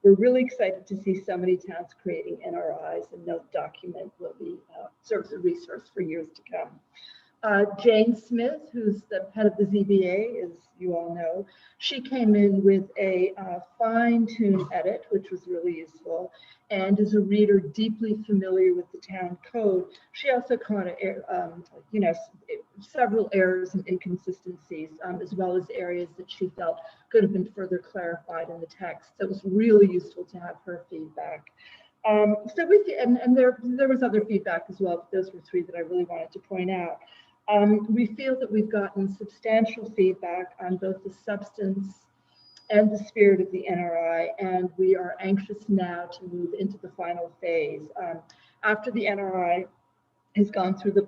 We're really excited to see so many towns creating NRIs, and the document will be serves as a resource for years to come. Jane Smith, who's the head of the ZBA, as you all know, she came in with a fine-tuned edit, which was really useful. And as a reader deeply familiar with the town code, she also caught several errors and inconsistencies, as well as areas that she felt could have been further clarified in the text. So it was really useful to have her feedback. There was other feedback as well, but those were three that I really wanted to point out. We feel that we've gotten substantial feedback on both the substance and the spirit of the NRI, and we are anxious now to move into the final phase. After the NRI has gone through the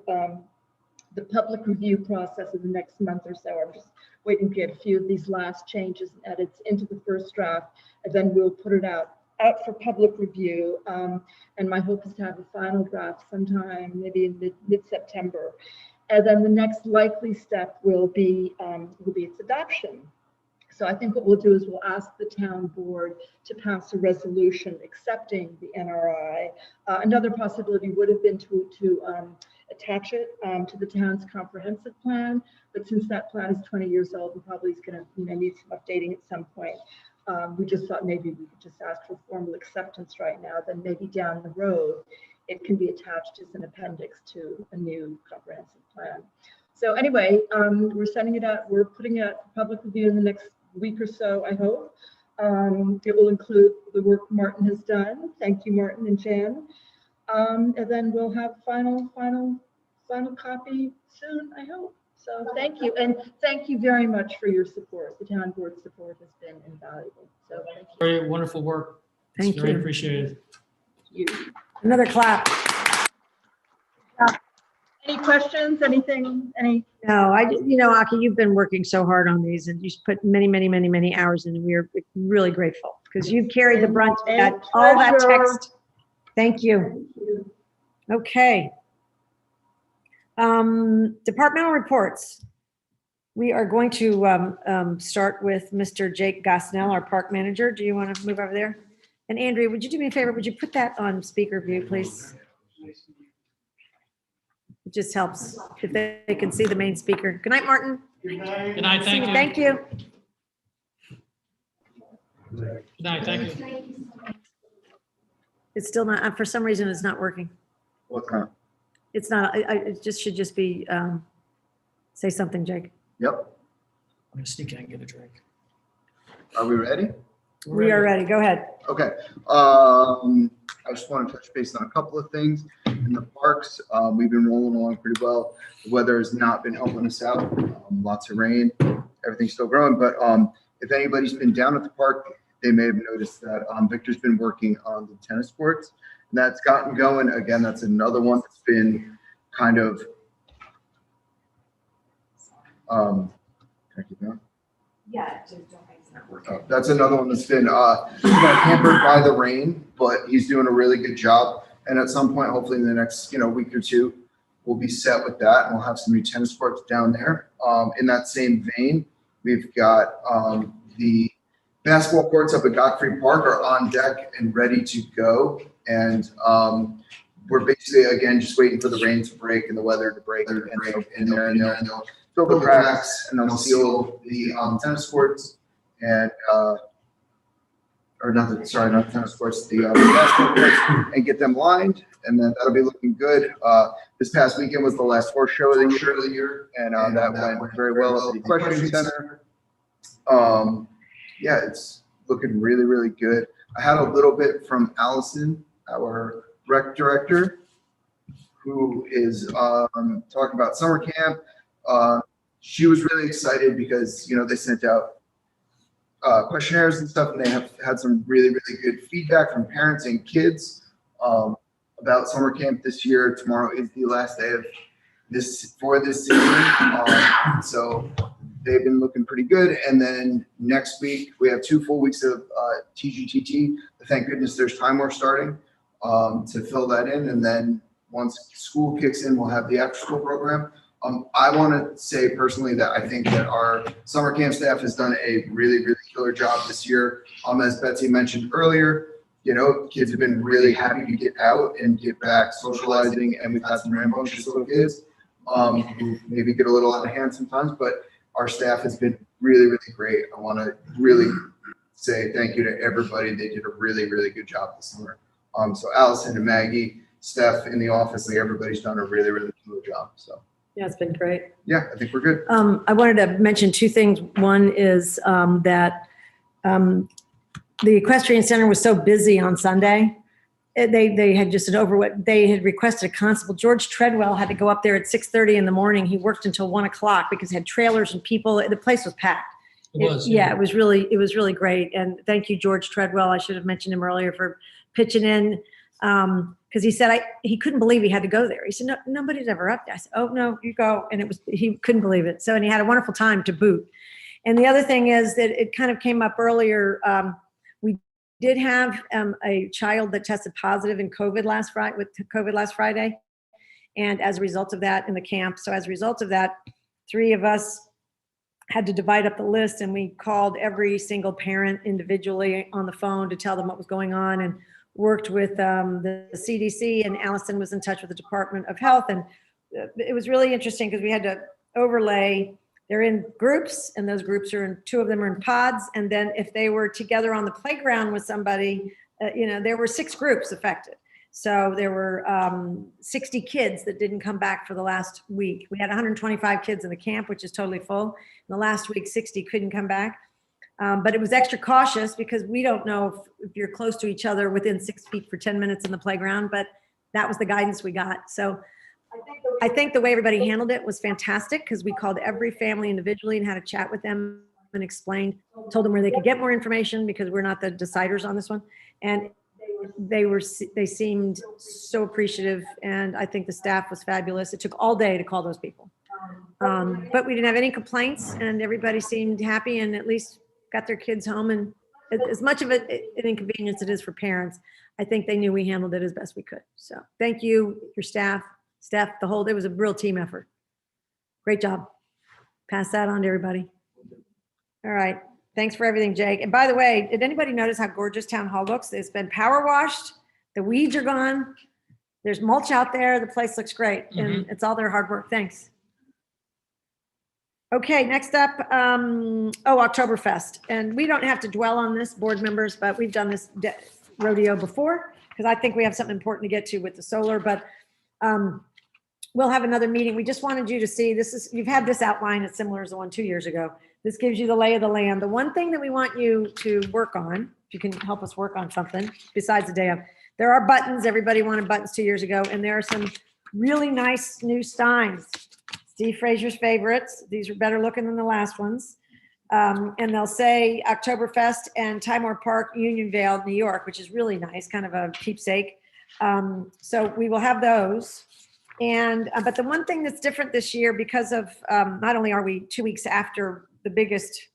public review process in the next month or so, I'm just waiting to get a few of these last changes and edits into the first draft, and then we'll put it out for public review. And my hope is to have a final draft sometime maybe in mid-September. And then the next likely step will be its adoption. So I think what we'll do is we'll ask the town board to pass a resolution accepting the NRI. Another possibility would have been to attach it to the town's comprehensive plan, but since that plan is 20 years old and probably is going to need some updating at some point, we just thought maybe we could just ask for formal acceptance right now, then maybe down the road it can be attached as an appendix to a new comprehensive plan. So anyway, we're sending it out, we're putting it out for public review in the next week or so, I hope. It will include the work Martin has done. Thank you, Martin and Jan. And then we'll have final copy soon, I hope. So thank you, and thank you very much for your support. The town board support has been invaluable. So thank you. Very wonderful work. Thank It's very you. appreciated. Another clap. Any questions? Anything? No, Aki, you've been working so hard on these, and you put many hours in. We are really grateful because you've carried the brunt of that, all that text. Thank you. Okay. Departmental reports. We are going to start with Mr. Jake Gosnell, our park manager. Do you want to move over there? And Andrea, would you do me a favor? Would you put that on speaker view, please? It just helps if they can see the main speaker. Good night, Martin. Good night, thank you. Thank you. Good night, thank you. It's still not, for some reason, it's not working. What's that? It's not, it just should just be, say something, Jake. Yep. I'm gonna sneak out and get a drink. Are we ready? We are ready. Go ahead. Okay. I just want to touch base on a couple of things. In the parks, we've been rolling along pretty well. The weather has not been helping us out. Lots of rain. Everything's still growing. But if anybody's been down at the park, they may have noticed that Victor's been working on the tennis courts. And that's gotten going. Again, that's another one that's been kind of can I keep going? Yeah, just don't make it not working. That's another one that's been hampered by the rain, but he's doing a really good job. And at some point, hopefully in the next week or two, we'll be set with that, and we'll have some new tennis courts down there. in that same vein, we've got the basketball courts up at Godfrey Park are on deck and ready to go. And we're basically, again, just waiting for the rain to break and the weather to break. And they'll fill the cracks and they'll seal the tennis courts and, or not the, sorry, not the tennis courts, the basketball courts, and get them lined. And then that'll be looking good. This past weekend was the last horse show of the year, and that went very well at the equestrian center. Yeah, it's looking really, really good. I had a little bit from Allison, our rec director, who is talking about summer camp. She was really excited because, you know, they sent out questionnaires and stuff, and they have had some really, really good feedback from parents and kids about summer camp this year. Tomorrow is the last day of this season. So they've been looking pretty good. And then next week, we have 2 full weeks of TGTT. Thank goodness there's time we're starting to fill that in. And then once school kicks in, we'll have the after school program. I want to say personally that I think that our summer camp staff has done a really, really killer job this year. As Betsy mentioned earlier, you know, kids have been really happy to get out and get back socializing, and we've had some rambunctious little kids who maybe get a little out of hand sometimes, but our staff has been really, really great. I want to really say thank you to everybody. They did a really, really good job this summer. So Allison and Maggie, Steph in the office, like everybody's done a really, really good job. So. Yeah, it's been great. Yeah, I think we're good. I wanted to mention 2 things. One is that the equestrian center was so busy on Sunday. They had just they had requested a constable. George Treadwell had to go up there at 6:30 in the morning. He worked until 1 o'clock because he had trailers and people. The place was packed. It was. Yeah, it was really great. And thank you, George Treadwell. I should have mentioned him earlier for pitching in. Because he said he couldn't believe he had to go there. He said, no, nobody's ever up there. I said, oh no, you go. And he couldn't believe it. So, and he had a wonderful time to boot. And the other thing is that it kind of came up earlier. We did have a child that tested positive in COVID last Friday. And as a result of that in the camp. So as a result of that, 3 of us had to divide up the list, and we called every single parent individually on the phone to tell them what was going on, and worked with the CDC, and Allison was in touch with the Department of Health. And it was really interesting because we had to overlay, they're in groups, and those groups are in, 2 of them are in pods. And then if they were together on the playground with somebody, you know, there were 6 groups affected. So there were 60 kids that didn't come back for the last week. We had 125 kids in the camp, which is totally full. In the last week, 60 couldn't come back. But it was extra cautious because we don't know if you're close to each other within 6 feet for 10 minutes in the playground, but that was the guidance we got. So I think the way everybody handled it was fantastic, because we called every family individually and had a chat with them and explained, told them where they could get more information, because we're not the deciders on this one. And they seemed so appreciative, and I think the staff was fabulous. It took all day to call those people. But we didn't have any complaints, and everybody seemed happy and at least got their kids home. And as much of an inconvenience it is for parents, I think they knew we handled it as best we could. So thank you, your staff, Steph, it was a real team effort. Great job. Pass that on to everybody. All right. Thanks for everything, Jake. And by the way, did anybody notice how gorgeous Town Hall looks? It's been power washed. The weeds are gone. There's mulch out there. The place looks great. And it's all their hard work. Thanks. Okay, next up, Oktoberfest. And we don't have to dwell on this, board members, but we've done this rodeo before, because I think we have something important to get to with the solar, but we'll have another meeting. We just wanted you to see, you've had this outline, it's similar as the one 2 years ago. This gives you the lay of the land. The one thing that we want you to work on, if you can help us work on something besides the day of, there are buttons. Everybody wanted buttons 2 years ago, and there are some really nice new Steins. Steve Frazier's favorites. These are better looking than the last ones. And they'll say Oktoberfest and Timor Park, Unionvale, New York, which is really nice, kind of a keepsake. So we will have those. And but the one thing that's different this year, because of not only are we 2 weeks after the biggest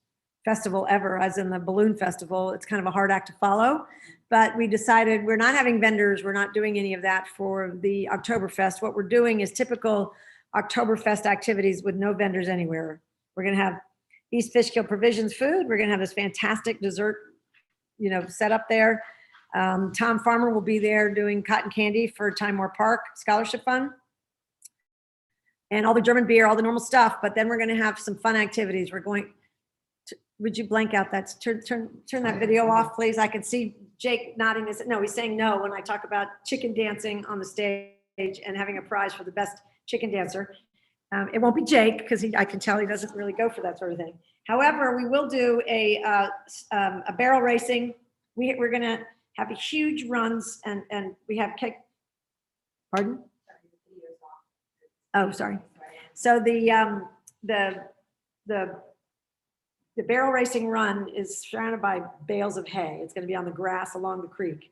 festival ever, as in the balloon festival, it's kind of a hard act to follow, but we decided we're not having vendors, we're not doing any of that for the Oktoberfest. What we're doing is typical Oktoberfest activities with no vendors anywhere. We're going to have East Fishkill Provisions food. We're going to have this fantastic dessert, set up there. Tom Farmer will be there doing cotton candy for Time War Park Scholarship Fund. And all the German beer, all the normal stuff. But then we're going to have some fun activities. We're going to, would you blank out that, turn that video off, please? I can see Jake nodding his, no, he's saying no when I talk about chicken dancing on the stage and having a prize for the best chicken dancer. It won't be Jake because I can tell he doesn't really go for that sort of thing. However, we will do a barrel racing. We're going to have a huge runs and we have pardon? Oh, sorry. So the barrel racing run is surrounded by bales of hay. It's going to be on the grass along the creek.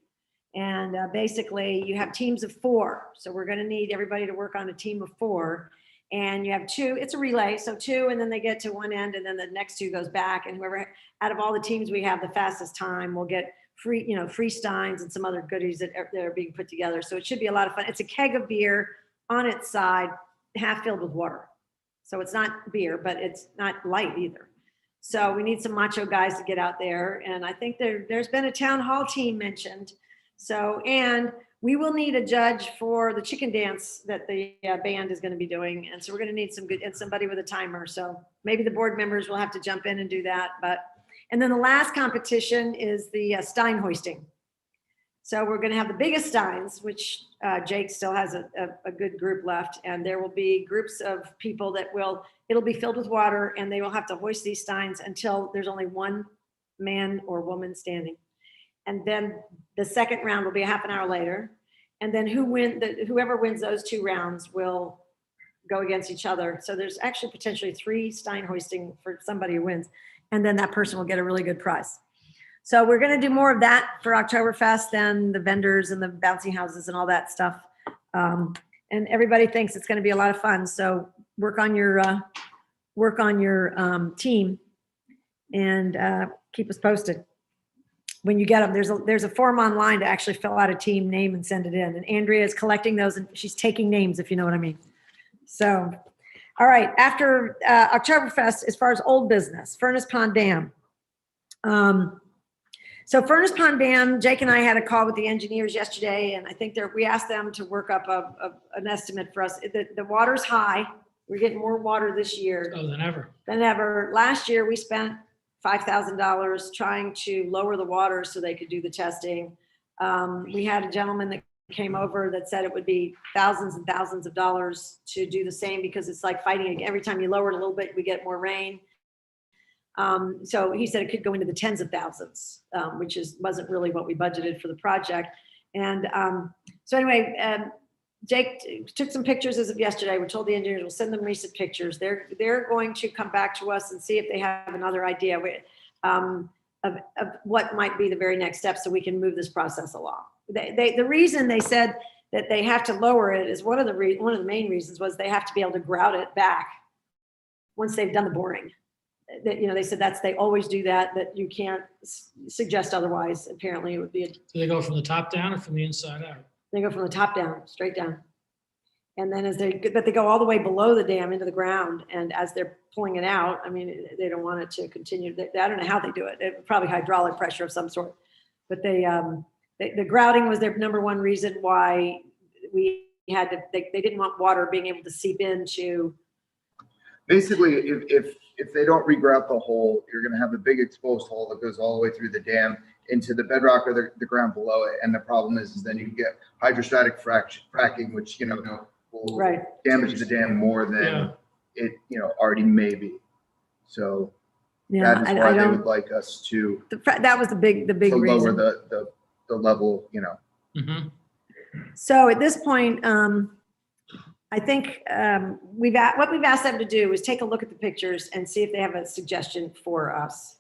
And basically you have teams of 4. So we're going to need everybody to work on a team of 4. And you have 2, it's a relay. So 2, and then they get to one end and then the next 2 goes back. And whoever, out of all the teams we have the fastest time will get free steins and some other goodies that are being put together. So it should be a lot of fun. It's a keg of beer on its side, half filled with water. So it's not beer, but it's not light either. So we need some macho guys to get out there. And I think there's been a town hall team mentioned. So, and we will need a judge for the chicken dance that the band is going to be doing. And so we're going to need somebody with a timer. So maybe the board members will have to jump in and do that. And then the last competition is the Stein Hoisting. So we're going to have the biggest steins, which Jake still has a good group left. And there will be groups of people it'll be filled with water and they will have to hoist these steins until there's only one man or woman standing. And then the second round will be a half an hour later. And then whoever wins those 2 rounds will go against each other. So there's actually potentially 3 Stein hoisting for somebody who wins. And then that person will get a really good prize. So we're going to do more of that for Oktoberfest than the vendors and the bouncy houses and all that stuff. And everybody thinks it's going to be a lot of fun. So work on your team and keep us posted. When you get them, there's a form online to actually fill out a team name and send it in. And Andrea is collecting those and she's taking names, if you know what I mean. So, all right. After Oktoberfest, as far as old business, Furnace Pond Dam. So Furnace Pond Dam, Jake and I had a call with the engineers yesterday, and I think we asked them to work up an estimate for us. The water's high. We're getting more water this year. Oh, than ever. Than ever. Last year, we spent $5,000 trying to lower the water so they could do the testing. We had a gentleman that came over that said it would be thousands and thousands of dollars to do the same because it's like fighting. Every time you lower it a little bit, we get more rain. So he said it could go into the tens of thousands, which wasn't really what we budgeted for the project. And so anyway, Jake took some pictures as of yesterday. We told the engineers we'll send them recent pictures. They're going to come back to us and see if they have another idea of what might be the very next step so we can move this process along. The reason they said that they have to lower it is one of the main reasons was they have to be able to grout it back once they've done the boring. They said they always do that you can't suggest otherwise. Apparently it would be. Do they go from the top down or from the inside out? They go from the top down, straight down. And then but they go all the way below the dam into the ground. And as they're pulling it out, I mean, they don't want it to continue. I don't know how they do it. It probably hydraulic pressure of some sort. But the grouting was their number one reason why we had to, they didn't want water being able to seep into. Basically, if they don't regrout the hole, you're going to have a big exposed hole that goes all the way through the dam into the bedrock or the ground below it. And the problem is then you get hydrostatic fracking, which, will damage the dam more than it, already may be. So that is why they would like us to. That was the big reason. Lower the level, Mm-hmm. So at this point, I think what we've asked them to do is take a look at the pictures and see if they have a suggestion for us.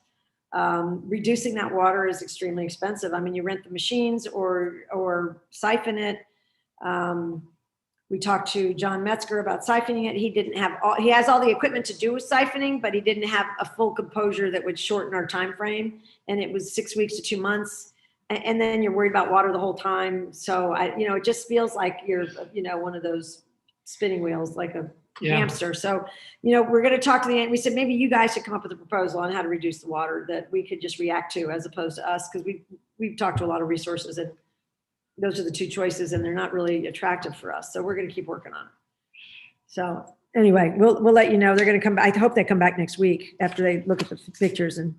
Reducing that water is extremely expensive. I mean, you rent the machines or siphon it. We talked to John Metzger about siphoning it. He has all the equipment to do with siphoning, but he didn't have a full composure that would shorten our time frame. And it was 6 weeks to 2 months. And then you're worried about water the whole time. So it just feels like you're, one of those spinning wheels, like Yeah. hamster. So, we're going to talk to we said, maybe you guys should come up with a proposal on how to reduce the water that we could just react to as opposed to us. Cause we've talked to a lot of resources and those are the two choices and they're not really attractive for us. So we're going to keep working on it. So anyway, we'll let you know. They're going to come back. I hope they come back next week after they look at the pictures and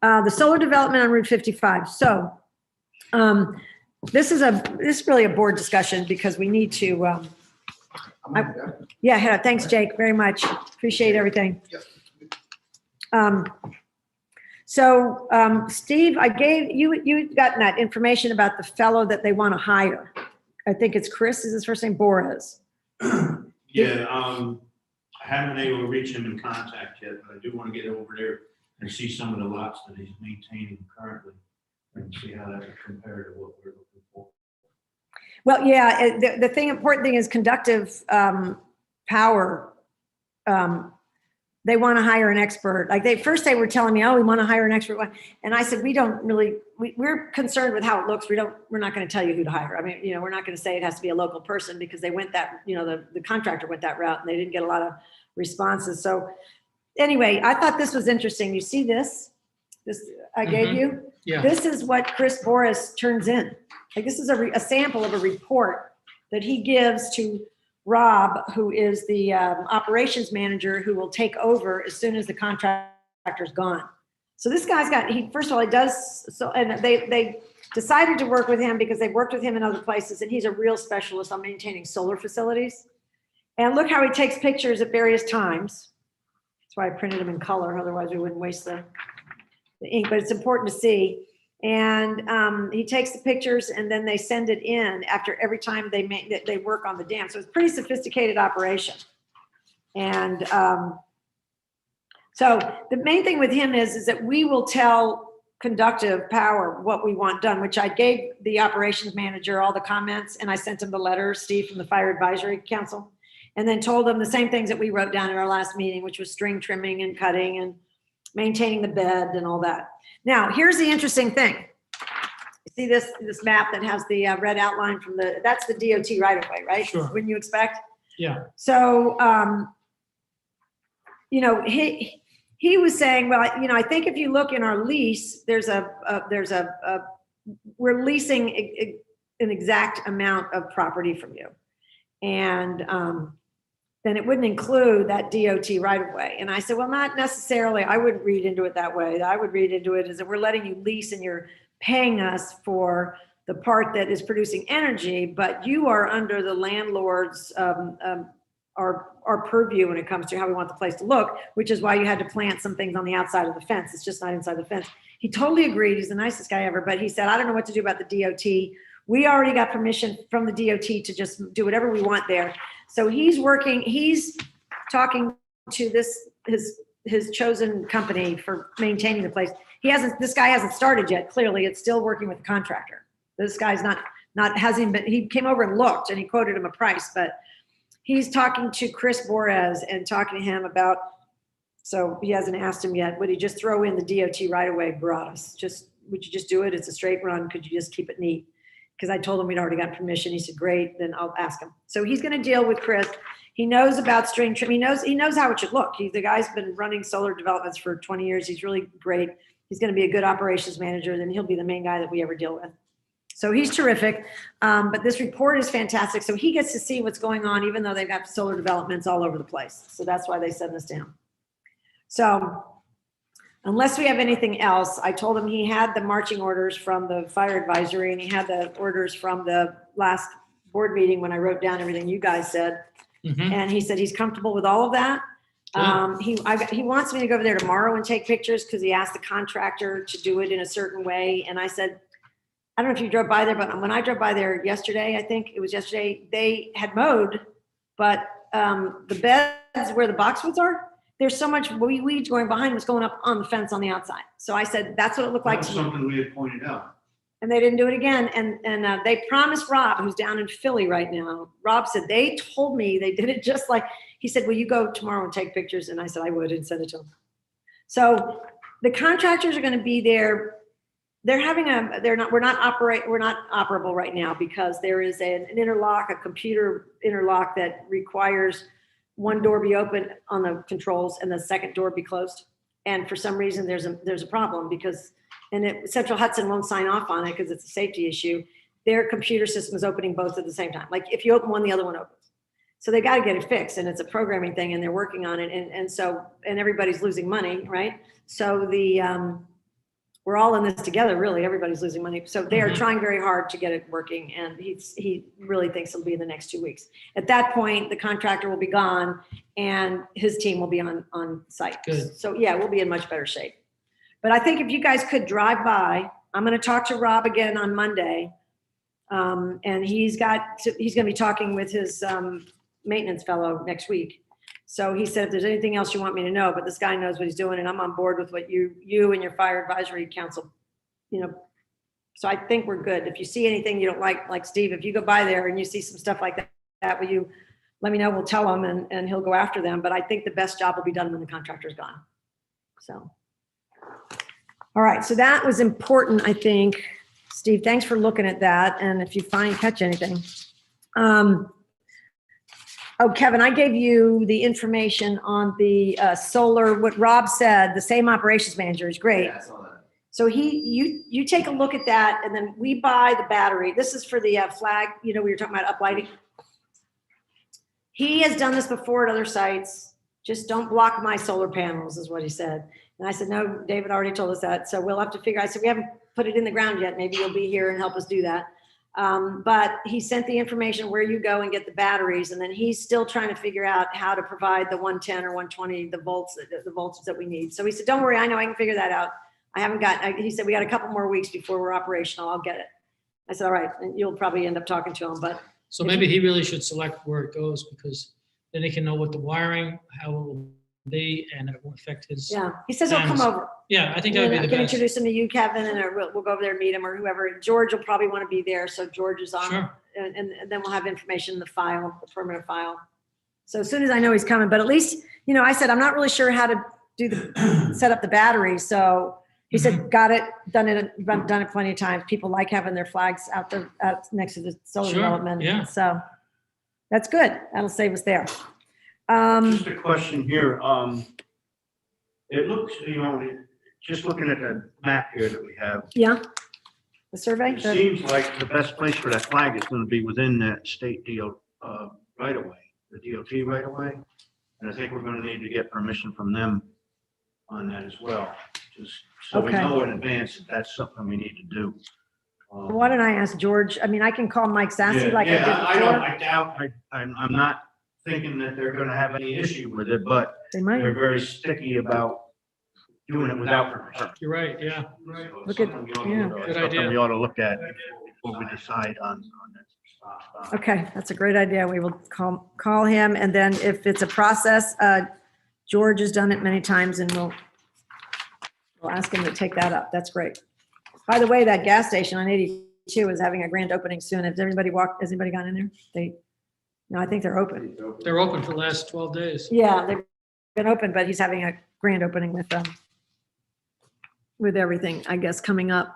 the solar development on Route 55. So this is really a board discussion because we need to, yeah, thanks, Jake, very much. Appreciate everything. So Steve, I gave you gotten that information about the fellow that they want to hire. I think it's Chris, is his first name, Boris. Yeah, I haven't been able to reach him in contact yet, but I do want to get over there and see some of the lots that he's maintaining currently and see how that would compare to what we're looking for. Well, yeah, the important thing is conductive power. They want to hire an expert. Like first they were telling me, oh, we want to hire an expert. And I said, we're concerned with how it looks. We're not going to tell you who to hire. I mean, we're not going to say it has to be a local person because they went that, the contractor went that route and they didn't get a lot of responses. So anyway, I thought this was interesting. You see this I gave you? Yeah. This is what Chris Boris turns in. Like this is a sample of a report that he gives to Rob, who is the operations manager who will take over as soon as the contractor's gone. So this guy's first of all, he does, so, and they decided to work with him because they've worked with him in other places and he's a real specialist on maintaining solar facilities. And look how he takes pictures at various times. That's why I printed them in color, otherwise we wouldn't waste the ink, but it's important to see. And he takes the pictures and then they send it in after every time they work on the dam. So it's a pretty sophisticated operation. And so the main thing with him is that we will tell conductive power what we want done, which I gave the operations manager all the comments and I sent him the letter, Steve, from the Fire Advisory Council, and then told them the same things that we wrote down in our last meeting, which was string trimming and cutting and maintaining the bed and all that. Now, here's the interesting thing. You see this map that has the red outline from that's the DOT right of way, right? Sure. Wouldn't you expect? Yeah. So, he was saying, well, I think if you look in our lease, we're leasing an exact amount of property from you. And then it wouldn't include that DOT right of way. And I said, well, not necessarily. I wouldn't read into it that way. I would read into it as that we're letting you lease and you're paying us for the part that is producing energy, but you are under the landlord's our purview when it comes to how we want the place to look, which is why you had to plant some things on the outside of the fence. It's just not inside the fence. He totally agreed. He's the nicest guy ever, but he said, I don't know what to do about the DOT. We already got permission from the DOT to just do whatever we want there. So he's talking to his chosen company for maintaining the place. This guy hasn't started yet. Clearly it's still working with the contractor. This guy's he came over and looked and he quoted him a price, but he's talking to Chris Boris and talking to him about, so he hasn't asked him yet, would he just throw in the DOT right away gratis? Would you just do it? It's a straight run. Could you just keep it neat? Because I told him we'd already got permission. He said, great, then I'll ask him. So he's going to deal with Chris. He knows about string trim. He knows how it should look. The guy's been running solar developments for 20 years. He's really great. He's going to be a good operations manager. Then he'll be the main guy that we ever deal with. So he's terrific. But this report is fantastic. So he gets to see what's going on, even though they've got solar developments all over the place. So that's why they send this down. So unless we have anything else, I told him he had the marching orders from the fire advisory and he had the orders from the last board meeting when I wrote down everything you guys said. Mhm. And he said he's comfortable with all of that. He wants me to go over there tomorrow and take pictures because he asked the contractor to do it in a certain way. And I said, I don't know if you drove by there, but when I drove by there yesterday, I think it was yesterday, they had mowed, but the beds where the boxwoods are, there's so much weeds going behind what's going up on the fence on the outside. So I said, that's what it looked like That's to me. something we had pointed out. And they didn't do it again. And they promised Rob, who's down in Philly right now. Rob said, they told me they did it just like, he said, will you go tomorrow and take pictures? And I said, I would, and send it to him. So the contractors are going to be there. We're not operable right now because there is an interlock, a computer interlock that requires one door be open on the controls and the second door be closed. And for some reason, there's a problem because, Central Hudson won't sign off on it because it's a safety issue. Their computer system is opening both at the same time. Like if you open one, the other one opens. So they got to get it fixed, and it's a programming thing, and they're working on it. And everybody's losing money, right? So we're all in this together, really. Everybody's losing money. So they are trying very hard to get it working, and he really thinks it'll be in the next 2 weeks. At that point, the contractor will be gone, and his team will be on site. Good. So yeah, we'll be in much better shape. But I think if you guys could drive by, I'm going to talk to Rob again on Monday, and he's going to be talking with his maintenance fellow next week. So he said, if there's anything else you want me to know, but this guy knows what he's doing, and I'm on board with what you and your fire advisory council, so I think we're good. If you see anything you don't like Steve, if you go by there and you see some stuff like that, will you let me know? We'll tell him and he'll go after them. But I think the best job will be done when the contractor's gone. So, all right. So that was important, I think. Steve, thanks for looking at that. And if you catch anything. Oh, Kevin, I gave you the information on the solar, what Rob said, the same operations manager is great. Yeah, I saw that. So you take a look at that, and then we buy the battery. This is for the flag, we were talking about uplighting. He has done this before at other sites. Just don't block my solar panels, is what he said. And I said, no, David already told us that. So we'll have to figure, I said, we haven't put it in the ground yet. Maybe you'll be here and help us do that. But he sent the information where you go and get the batteries, and then he's still trying to figure out how to provide the 110 or 120, the voltage that we need. So he said, don't worry, I know I can figure that out. He said, we got a couple more weeks before we're operational. I'll get it. I said, all right. And you'll probably end up talking to him, but. So maybe he really should select where it goes, because then he can know what the wiring, how it will be, and it won't affect his. Yeah, he says he'll come over. Yeah, I think that would be I the can best. introduce him to you, Kevin, and we'll go over there and meet him, or whoever. George will probably want to be there, so George is on. Sure. And then we'll have information in the file, the permanent file. So as soon as I know he's coming, but at least, I said, I'm not really sure how to set up the battery. So he said, got it, done it plenty of times. People like having their flags out there next to the solar Sure, development. yeah. So that's good. That'll save us there. Just a question here. It looks, just looking at the map here that we have, Yeah. The survey? it seems like the best place for that flag is going to be within that state deal right away, the DOT right away. And I think we're going to need to get permission from them on that as well, just so we Okay. know in advance that that's something we need to do. Why don't I ask George? I mean, I can call Mike Sassy Yeah, like I did yeah, I don't, before. I doubt, I'm not thinking that they're going to have any issue with it, but They might. they're very sticky about doing it without permission. You're right, yeah. Look at- yeah. Good Something idea. we ought to look at before we decide on that. Okay, that's a great idea. We will call him, and then if it's a process, George has done it many times, and we'll ask him to take that up. That's great. By the way, that gas station on 82 is having a grand opening soon. Has anybody gone in there? No, I think they're open. They're open for the last 12 days. Yeah, they've been open, but he's having a grand opening with everything, I guess, coming up.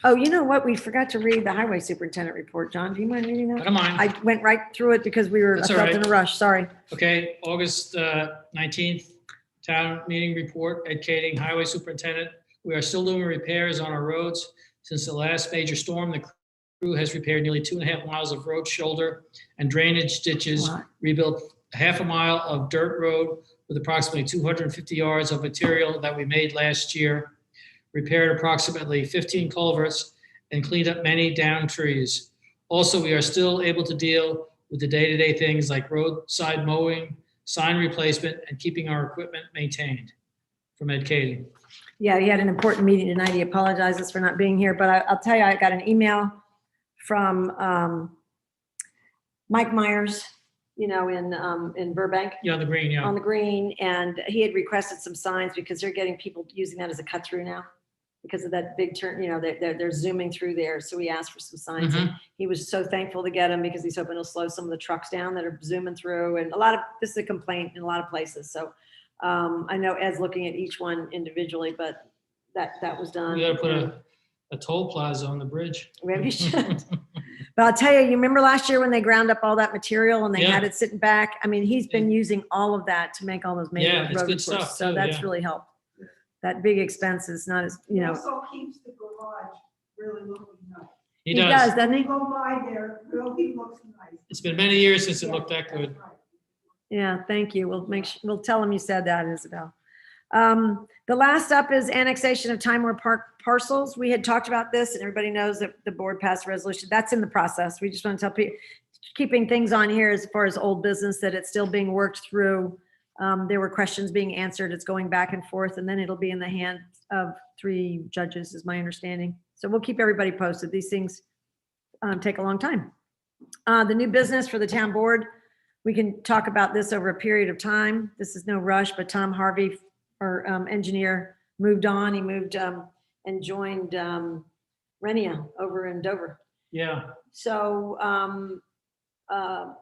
Oh, you know what? We forgot to read the highway superintendent report. John, do you mind reading I that? don't mind. I went right through it because I That's all felt right. in a rush. Sorry. Okay, August 19th, town meeting report, Ed Kading, highway superintendent. We are still doing repairs on our roads. Since the last major storm, the crew has repaired nearly 2.5 miles of road shoulder and drainage ditches, Wow. rebuilt half a mile of dirt road with approximately 250 yards of material that we made last year, repaired approximately 15 culverts, and cleaned up many downed trees. Also, we are still able to deal with the day-to-day things like roadside mowing, sign replacement, and keeping our equipment maintained. From Ed Kading. Yeah, he had an important meeting tonight. He apologizes for not being here, but I'll tell you, I got an email from Mike Myers, in Burbank. Yeah, the green, yeah. On the green, and he had requested some signs because they're getting people using that as a cut through now because of that big turn, they're zooming through there. So we asked for some signs. And he was so thankful to get them because he's hoping it'll slow some of the trucks down that are zooming through. And this is a complaint in a lot of places. So I know Ed's looking at each one individually, but that was done. We gotta put a toll plaza on the bridge. Maybe we should. But I'll tell you, you remember last year when they ground up all that material and they Yeah. had it sitting back? I mean, he's been using all of that to make all those major Yeah, it's road good reports. stuff, So too, that's yeah. really helped. That big expense is not as, you know, Also keeps the garage really looking nice. He he does. does, doesn't he? Go by there, it really looks nice. It's been many years since it looked that Yeah, good. that's right. Yeah, thank you. We'll tell him you said that, Isabel. The last up is annexation of Time Warner Park parcels. We had talked about this and everybody knows that the board passed a resolution. That's in the process. We just want to tell people, keeping things on here as far as old business, that it's still being worked through. There were questions being answered. It's going back and forth, and then it'll be in the hands of 3 judges, is my understanding. So we'll keep everybody posted. These things take a long time. The new business for the town board, we can talk about this over a period of time. This is no rush, but Tom Harvey, our engineer, moved on. He moved and joined Renia over in Dover. Yeah, So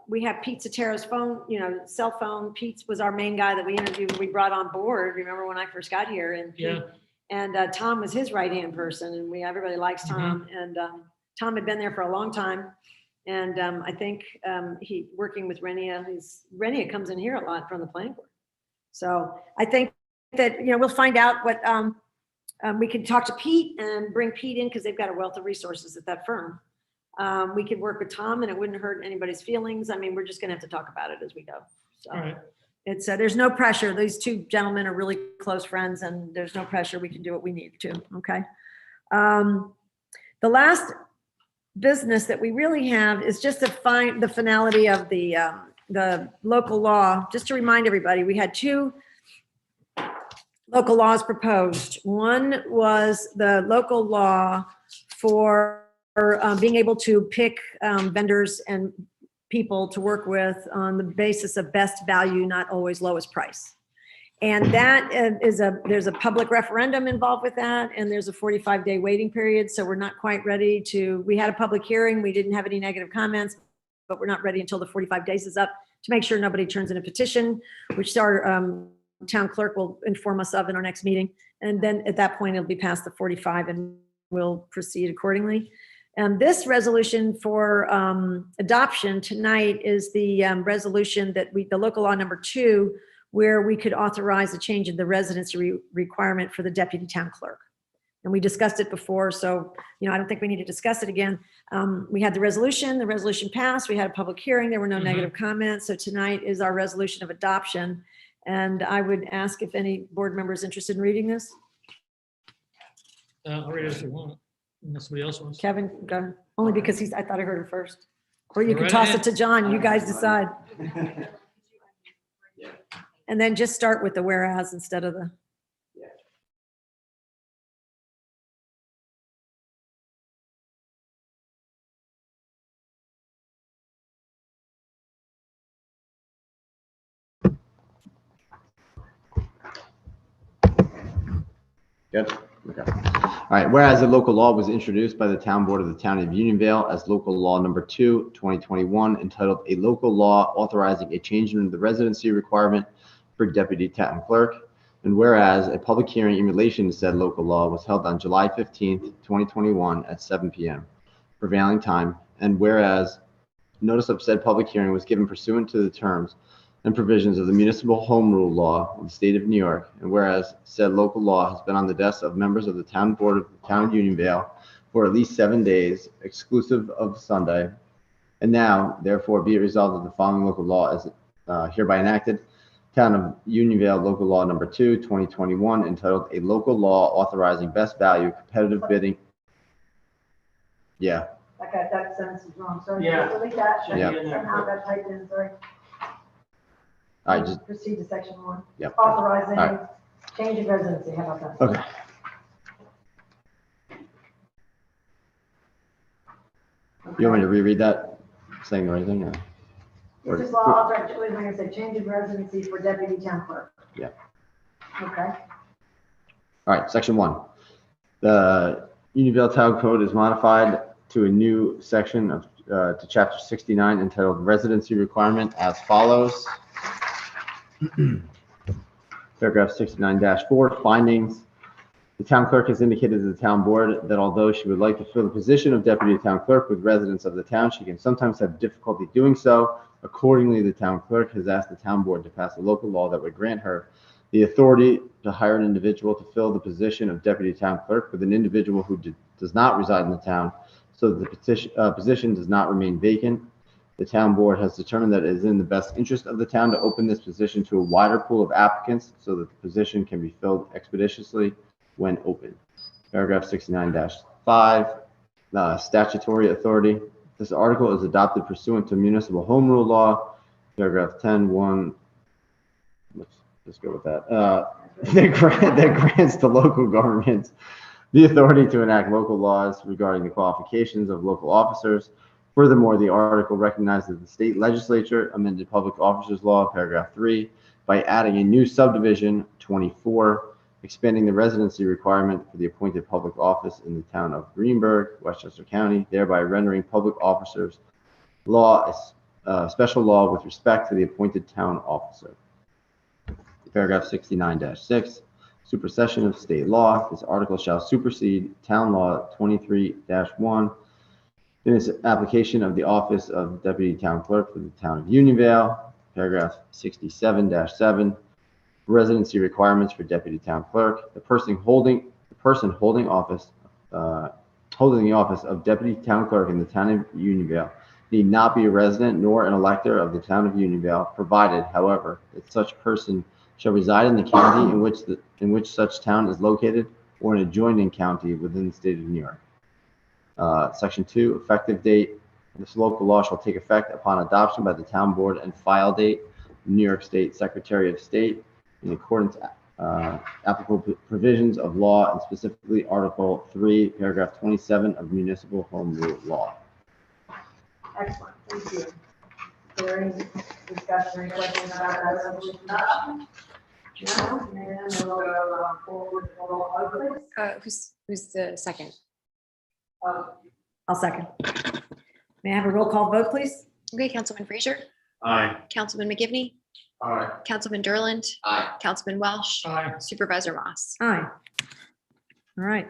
we have Pete Sotero's phone, cell phone. Pete was our main guy that we interviewed, we brought on board. Remember when I first got here? And yeah. and Tom was his right-hand person, and everybody likes Tom. And Tom had been there for a long time. And I think he working with Renia, Renia comes in here a lot from the planning board. So I think that, we'll find out what, we can talk to Pete and bring Pete in because they've got a wealth of resources at that firm. We could work with Tom and it wouldn't hurt anybody's feelings. I mean, we're just gonna have to talk about it as we go. So All right. it's, there's no pressure. These 2 gentlemen are really close friends and there's no pressure. We can do what we need to, okay? The last business that we really have is just to find the finality of the local law. Just to remind everybody, we had 2 local laws proposed. One was the local law for being able to pick vendors and people to work with on the basis of best value, not always lowest price. And that there's a public referendum involved with that, and there's a 45-day waiting period. So we're not quite ready to, we had a public hearing, we didn't have any negative comments, but we're not ready until the 45 days is up to make sure nobody turns in a petition, which our town clerk will inform us of in our next meeting. And then at that point, it'll be past the 45 and we'll proceed accordingly. And this resolution for adoption tonight is the resolution that the local law number 2, where we could authorize a change in the residency requirement for the deputy town clerk. And we discussed it before, so I don't think we need to discuss it again. We had the resolution passed, we had a public hearing, there were no negative comments. So tonight is our resolution of adoption. And I would ask if any board member is interested in reading this. I'll read it if you want, unless somebody else wants. Kevin, go, only because I thought I heard him first. Or you Go can right toss ahead. it to John, you guys decide. And then just start with the whereas instead of the. Good. Okay. All right. Whereas a local law was introduced by the town board of the town of Unionville as local law number 2, 2021, entitled a local law authorizing a change in the residency requirement for deputy town clerk. And whereas a public hearing in relation to said local law was held on July 15th, 2021 at 7 p.m. prevailing time. And whereas notice of said public hearing was given pursuant to the terms and provisions of the municipal home rule law of the state of New York, and whereas said local law has been on the desks of members of the town board of the town of Unionville for at least 7 days, exclusive of Sunday, and now, therefore, be it resolved that the following local law is hereby enacted. Town of Unionville Local Law Number 2, 2021, entitled a local law authorizing best value competitive bidding. Yeah. That sentence is wrong, sorry. Yeah. Delete that. Yeah. Somehow got typed in, sorry. I just, Proceed to section 1. Yep. Authorizing All right. change of residency, how about that? okay. You want me to reread that, saying the right thing? Or? This is law authorizing, wait a minute, say change of residency for deputy town clerk. Yeah. Okay. All right, section 1. The Unionville Town Code is modified to a new section of to chapter 69 entitled Residency Requirement as follows. Paragraph 69-4, findings. The town clerk has indicated to the town board that although she would like to fill the position of deputy town clerk with residents of the town, she can sometimes have difficulty doing so. Accordingly, the town clerk has asked the town board to pass a local law that would grant her the authority to hire an individual to fill the position of deputy town clerk with an individual who does not reside in the town, so that the position does not remain vacant. The town board has determined that it is in the best interest of the town to open this position to a wider pool of applicants so that the position can be filled expeditiously when open. Paragraph 69-5, statutory authority. This article is adopted pursuant to municipal home rule law. Paragraph 10(1). Let's just go with that. That grants to local governments the authority to enact local laws regarding the qualifications of local officers. Furthermore, the article recognizes the state legislature amended public officers law, paragraph 3, by adding a new subdivision 24, expanding the residency requirement for the appointed public office in the town of Greenberg, Westchester County, thereby rendering public officers law a special law with respect to the appointed town officer. Paragraph 69-6, supersession of state law. This article shall supersede town law 23-1 in its application of the office of deputy town clerk for the town of Unionville. Paragraph 67-7, residency requirements for deputy town clerk. The person holding the office of deputy town clerk in the town of Unionville need not be a resident nor an elector of the town of Unionville, provided, however, that such person shall reside in the county in which such town is located or an adjoining county within the state of New York. Section 2, effective date. This local law shall take effect upon adoption by the town board and file date, New York State Secretary of State, in accordance applicable provisions of law and specifically Article 3, Paragraph 27 of Municipal Home Rule Law. Excellent, thank you. Is there any discussion or any questions about that resolution adoption? No, and we'll go forward with the roll call, please. Who's the second? I'll second. May I have a roll call vote, please? Okay, Councilman Frazier, Aye. Councilman McGivney, Aye. Councilman Durland, Aye. Councilman Welsh, Aye. Supervisor Moss. Aye. All right.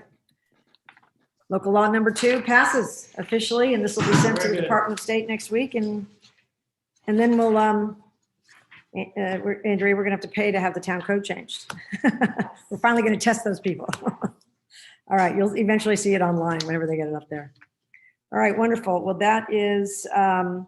Local law number 2 passes officially, and this will be sent to Very the good. Department of State next week, and then we'll, Andrea, we're gonna have to pay to have the town code changed. We're finally gonna test those people. All right, you'll eventually see it online whenever they get it up there. All right, wonderful. Well, that is, Well,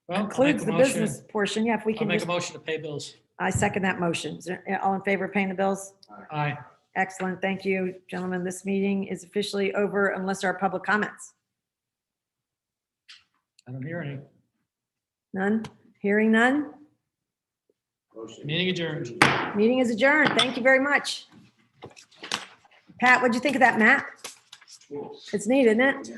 I'll concludes make a the motion- business portion. Yeah, if we I'll can make a just, motion to pay bills. I second that motion. Is there, all in favor of paying the bills? Aye. Excellent. Thank you, gentlemen. This meeting is officially over unless there are public comments. I don't hear any. None? Hearing none? Meeting adjourned. Meeting is adjourned. Thank you very much. Pat, what'd you think of that map? It's neat, isn't it?